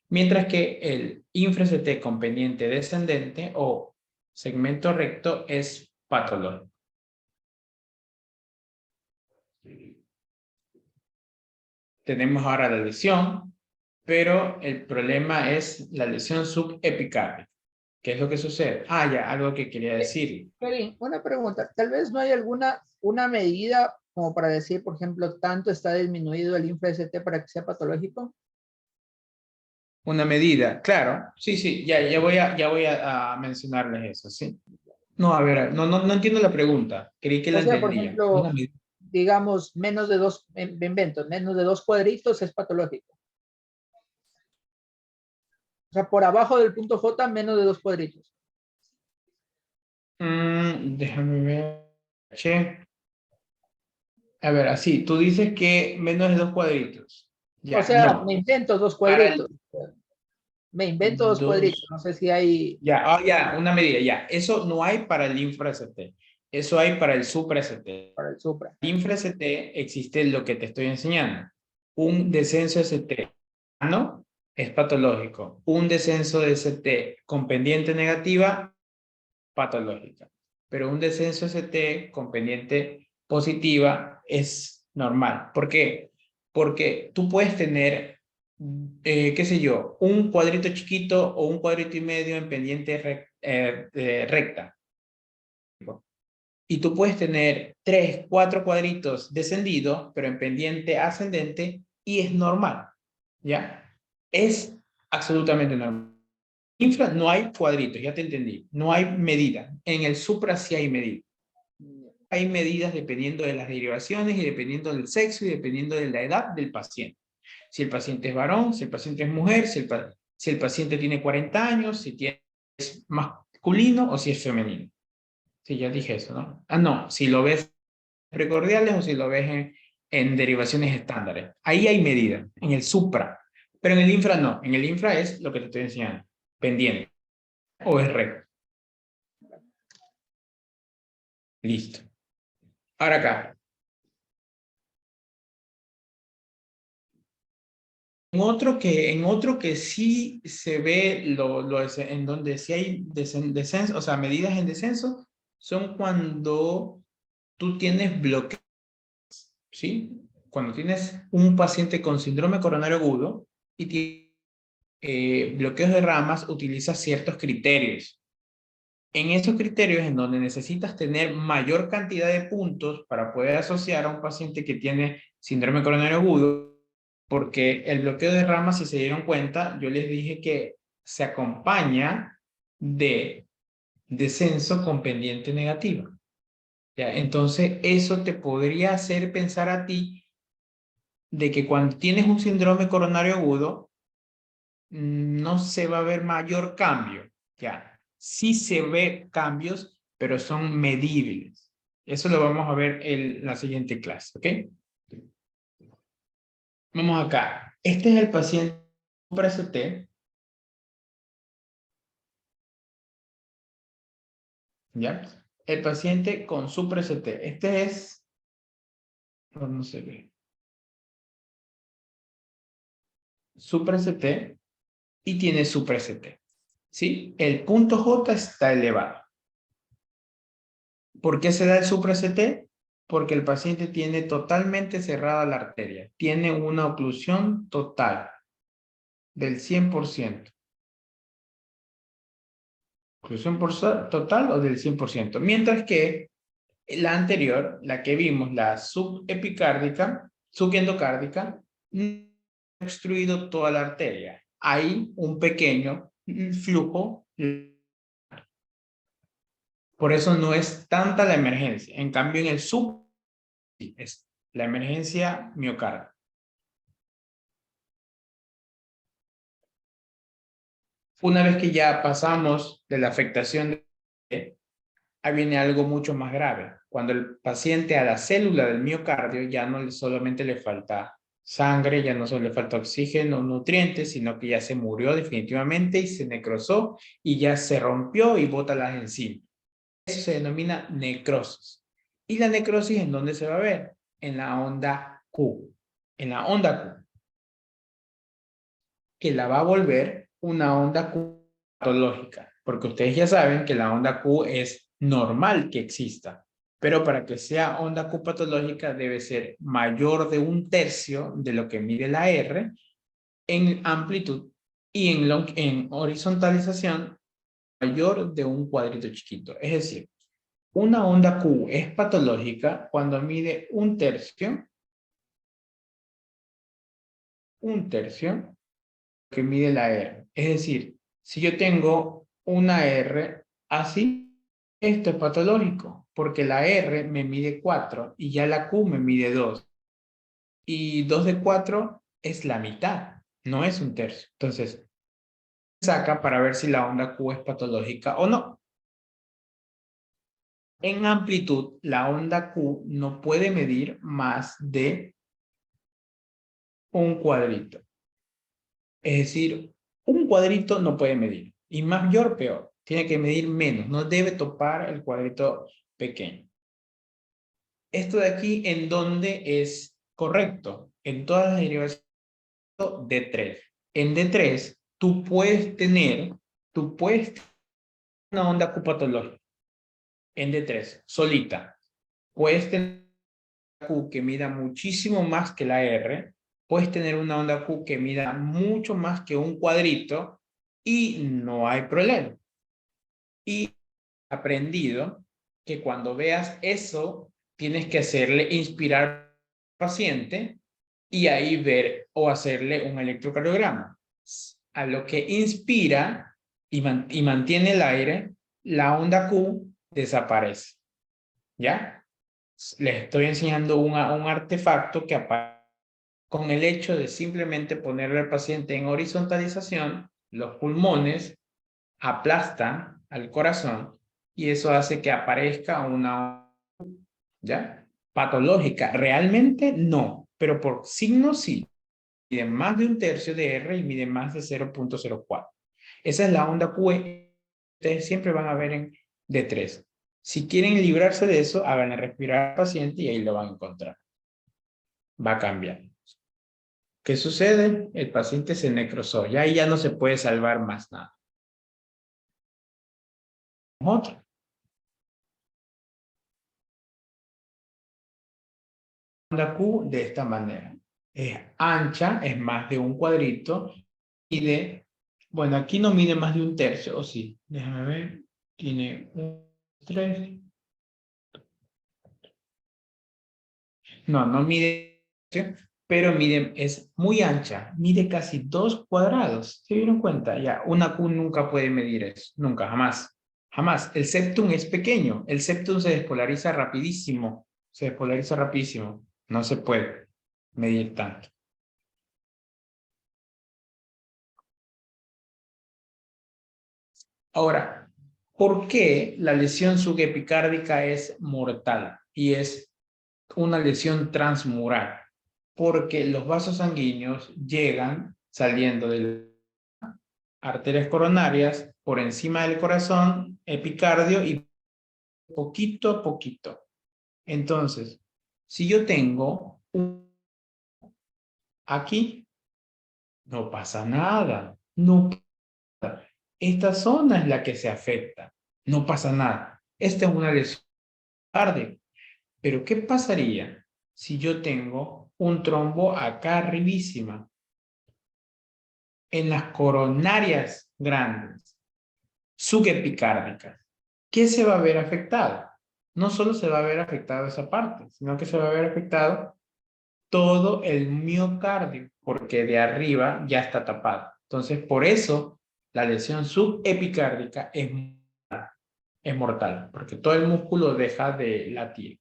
Mientras que el infra-ST con pendiente descendente o segmento recto es patológico. Tenemos ahora la lesión, pero el problema es la lesión subepicárdica. ¿Qué es lo que sucede? Ah, ya, algo que quería decir. Kevin, una pregunta. Tal vez no hay una medida como para decir, por ejemplo, tanto está disminuido el infra-ST para que sea patológico. Una medida, claro. Sí, sí, ya voy a mencionarles eso, sí. No, a ver, no entiendo la pregunta. Creí que la O sea, por entendía. ejemplo, digamos, menos de dos, me invento, menos de 2 cuadritos es patológico. O sea, por abajo del punto J, menos de 2 cuadritos. Déjame ver. Che. A ver, así, tú dices que menos de 2 cuadritos. O Ya, sea, me no. invento 2 Para cuadritos. Me invento 2 cuadritos. dos, No sé si hay ya, ya, una medida, ya. Eso no hay para el infra-ST. Eso hay para el supra-ST. para el supra. Infra-ST existe lo que te estoy enseñando. Un descenso ST no es patológico. Un descenso de ST con pendiente negativa, patológica. Pero un descenso ST con pendiente positiva es normal. ¿Por qué? Porque tú puedes tener, qué sé yo, un cuadrito chiquito o un cuadrito y medio en pendiente recta. Y tú puedes tener 3, 4 cuadritos descendidos, pero en pendiente ascendente, y es normal, ¿ya? Es absolutamente normal. Infra no hay cuadritos, ya te entendí. No hay medida. En el supra sí hay medida. Hay medidas dependiendo de las derivaciones y dependiendo del sexo y dependiendo de la edad del paciente. Si el paciente es varón, si el paciente es mujer, si el paciente tiene 40 años, si es masculino o si es femenino. Sí, ya dije eso, ¿no? Ah, no, si lo ves precordiales o si lo ves en derivaciones estándares. Ahí hay medida, en el supra. Pero en el infra no. En el infra es lo que te estoy enseñando. Pendiente. O es recto. Listo. Ahora acá. En otro que sí se ve en donde sí hay descenso, o sea, medidas en descenso, son cuando tú tienes bloqueo, ¿sí? Cuando tienes un paciente con síndrome coronario agudo y tiene bloqueos de ramas, utiliza ciertos criterios. En esos criterios en donde necesitas tener mayor cantidad de puntos para poder asociar a un paciente que tiene síndrome coronario agudo, porque el bloqueo de ramas, si se dieron cuenta, yo les dije que se acompaña de descenso con pendiente negativa. ¿Ya? Entonces, eso te podría hacer pensar a ti de que cuando tienes un síndrome coronario agudo, no se va a ver mayor cambio. ¿Ya? Sí se ve cambios, pero son medibles. Eso lo vamos a ver en la siguiente clase, ¿ok? Vamos acá. Este es el paciente para ST, ¿ya? El paciente con supra-ST. Este es, no se ve, supra-ST y tiene supra-ST, ¿sí? El punto J está elevado. ¿Por qué se da el supra-ST? Porque el paciente tiene totalmente cerrada la arteria. Tiene una oclusión total del 100%. Oclusión total o del 100%. Mientras que la anterior, la que vimos, la subepicárdica, subendocárdica, no ha obstruido toda la arteria. Hay un pequeño flujo. Por eso no es tanta la emergencia. En cambio, en el sub es la emergencia miocardio. Una vez que ya pasamos de la afectación, ahí viene algo mucho más grave. Cuando el paciente a la célula del miocardio ya no solamente le falta sangre, ya no solo le falta oxígeno, nutrientes, sino que ya se murió definitivamente y se necrosó y ya se rompió y bota las enzimas. Eso se denomina necrosis. ¿Y la necrosis en dónde se va a ver? En la onda Q. En la onda Q. Que la va a volver una onda Q patológica. Porque ustedes ya saben que la onda Q es normal que exista. Pero para que sea onda Q patológica debe ser mayor de 1/3 de lo que mide la R en amplitud y en horizontalización mayor de un cuadrito chiquito. Es decir, una onda Q es patológica cuando mide 1/3 que mide la R. Es decir, si yo tengo una R así, esto es patológico, porque la R me mide 4 y ya la Q me mide 2. Y 2 de 4 es la mitad, no es 1/3. Entonces, saca para ver si la onda Q es patológica o no. En amplitud, la onda Q no puede medir más de un cuadrito. Es decir, un cuadrito no puede medir. Y mayor, peor. Tiene que medir menos. No debe topar el cuadrito pequeño. Esto de aquí, ¿en dónde es correcto? En todas las derivaciones D3. En D3, tú puedes tener una onda Q patológica. En D3, solita. Puedes tener una Q que mida muchísimo más que la R. Puedes tener una onda Q que mida mucho más que un cuadrito y no hay problema. Y aprendido que cuando veas eso, tienes que hacerle inspirar al paciente y ahí ver o hacerle un electrocardiograma. A lo que inspira y mantiene el aire, la onda Q desaparece. ¿Ya? Les estoy enseñando un artefacto que aparece con el hecho de simplemente ponerle al paciente en horizontalización, los pulmones aplastan al corazón y eso hace que aparezca una, ¿ya? Patológica. Realmente no, pero por signos sí. Mide más de 1/3 de R y mide más de 0.04. Esa es la onda QE. Ustedes siempre van a ver en D3. Si quieren librarse de eso, hagan respirar al paciente y ahí lo van a encontrar. Va a cambiar. ¿Qué sucede? El paciente se necrosó. Ya ahí ya no se puede salvar más nada. Otra. La Q de esta manera. Es ancha, es más de un cuadrito. Mide, bueno, aquí no mide más de un tercio, o sí. Déjame ver. Tiene 1, 3. No, no mide, pero mide, es muy ancha. Mide casi 2 cuadrados. ¿Se dieron cuenta? Ya, una Q nunca puede medir eso. Nunca, jamás. Jamás. El septum es pequeño. El septum se despolariza rapidísimo. Se despolariza rapidísimo. No se puede medir tanto. Ahora, ¿por qué la lesión subepicárdica es mortal y es una lesión transmural? Porque los vasos sanguíneos llegan saliendo de las arterias coronarias por encima del corazón, epicardio y poquito a poquito. Entonces, si yo tengo aquí, no pasa nada. No pasa. Esta zona es la que se afecta. No pasa nada. Esta es una lesión cardíaca. Pero ¿qué pasaría si yo tengo un trombo acá arribísima? En las coronarias grandes, subepicárdicas. ¿Qué se va a ver afectado? No solo se va a ver afectado esa parte, sino que se va a ver afectado todo el miocardio, porque de arriba ya está tapado. Entonces, por eso la lesión subepicárdica es mortal, porque todo el músculo deja de latir.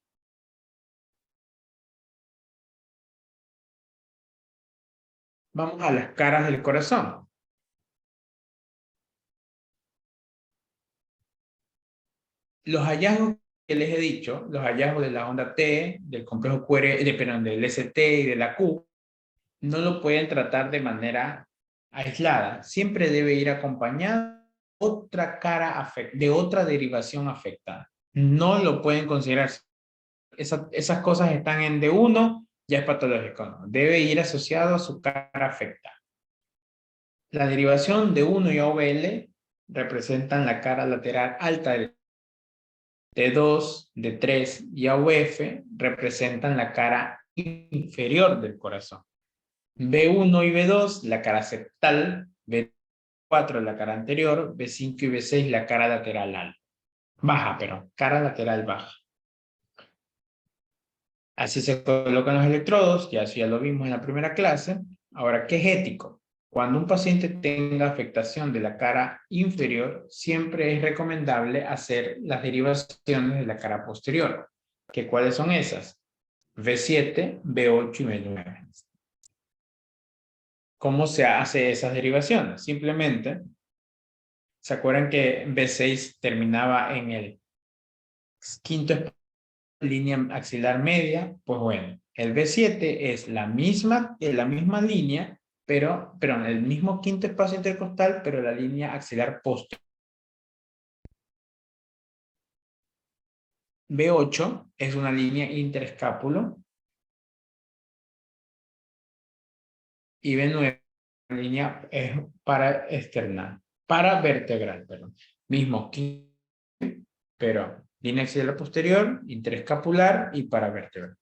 Vamos a las caras del corazón. Los hallazgos que les he dicho, los hallazgos de la onda T, del complejo QR, perdón, del ST y de la Q, no lo pueden tratar de manera aislada. Siempre debe ir acompañado de otra cara de otra derivación afectada. No lo pueden considerar. Esas cosas están en D1, ya es patológico. ¿No? Debe ir asociado a su cara afectada. La derivación de 1 y OVL representan la cara lateral alta del D2, D3 y AUF representan la cara inferior del corazón. B1 y B2, la cara septal, B4 la cara anterior, B5 y B6 la cara lateral alta. Baja, pero cara lateral baja. Así se colocan los electrodos, ya eso ya lo vimos en la primera clase. Ahora, ¿qué es ético? Cuando un paciente tenga afectación de la cara inferior, siempre es recomendable hacer las derivaciones de la cara posterior. ¿Que cuáles son esas? B7, B8 y B9. ¿Cómo se hace esas derivaciones? Simplemente, ¿se acuerdan que B6 terminaba en el quinto línea axilar media? Pues bueno, el B7 es la misma línea, pero el mismo quinto espacio intercostal, pero la línea axilar posterior. B8 es una línea interescápulo y B9 una línea para external, para vertebral, perdón. Mismo quinto, pero línea axilar posterior, interescapular y para vertebral.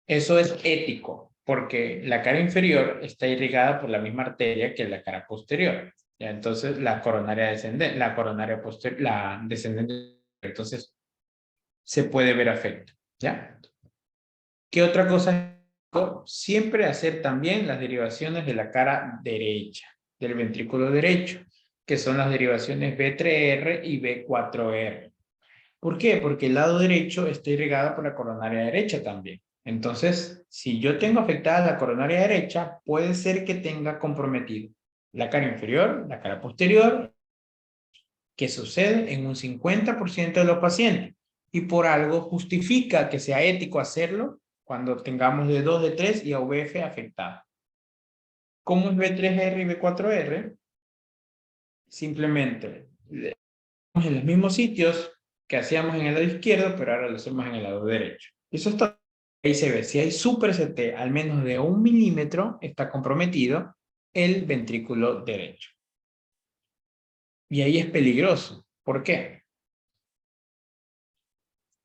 Eso es ético, porque la cara inferior está irrigada por la misma arteria que la cara posterior. ¿Ya? Entonces, la coronaria descendente, la descendente, entonces, se puede ver afecto. ¿Ya? ¿Qué otra cosa? Siempre hacer también las derivaciones de la cara derecha, del ventrículo derecho, que son las derivaciones B3R y B4R. ¿Por qué? Porque el lado derecho está irrigado por la coronaria derecha también. Entonces, si yo tengo afectada la coronaria derecha, puede ser que tenga comprometido la cara inferior, la cara posterior, que sucede en un 50% de los pacientes. Y por algo justifica que sea ético hacerlo cuando tengamos D2, D3 y AVF afectada. ¿Cómo es B3R y B4R? Simplemente en los mismos sitios que hacíamos en el lado izquierdo, pero ahora lo hacemos en el lado derecho. Eso está Ahí se ve, si hay super CT al menos de 1 milímetro, está comprometido el ventrículo derecho. Y ahí es peligroso. ¿Por qué?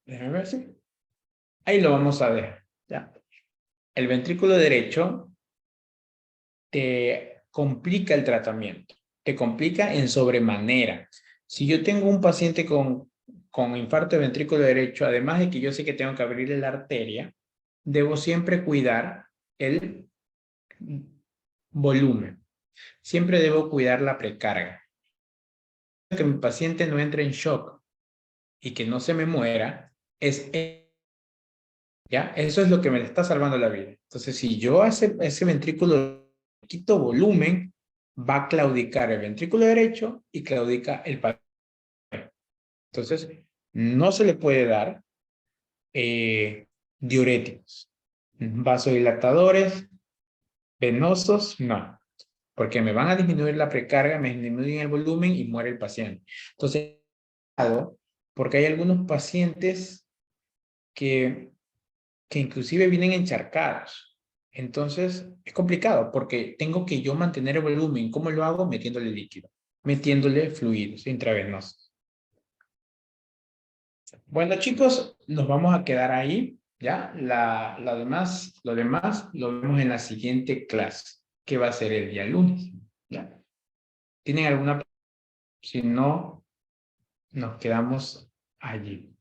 Déjame ver si. Ahí lo vamos a ver. ¿Ya? El ventrículo derecho te complica el tratamiento. Te complica en sobremanera. Si yo tengo un paciente con infarto de ventrículo derecho, además de que yo sé que tengo que abrirle la arteria, debo siempre cuidar el volumen. Siempre debo cuidar la precarga. Que mi paciente no entre en shock y que no se me muera, ¿ya? Eso es lo que me está salvando la vida. Entonces, si yo a ese ventrículo quito volumen, va a claudicar el ventrículo derecho y claudica el paciente. Entonces, no se le puede dar diuréticos, vasodilatadores, venosos, no, porque me van a disminuir la precarga, me disminuyen el volumen y muere el paciente. Entonces, porque hay algunos pacientes que inclusive vienen encharcados. Entonces, es complicado porque tengo que yo mantener el volumen. ¿Cómo lo hago? Metiéndole líquido, metiéndole fluidos intravenosos. Bueno, chicos, nos vamos a quedar ahí, ¿ya? Lo demás lo vemos en la siguiente clase, que va a ser el día lunes, ¿ya? ¿Tienen alguna pregunta? Si no, nos quedamos allí.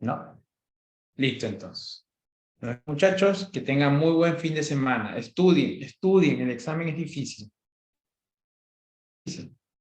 ¿No? Listo, entonces. Muchachos, que tengan muy buen fin de semana. Estudien, el examen es difícil.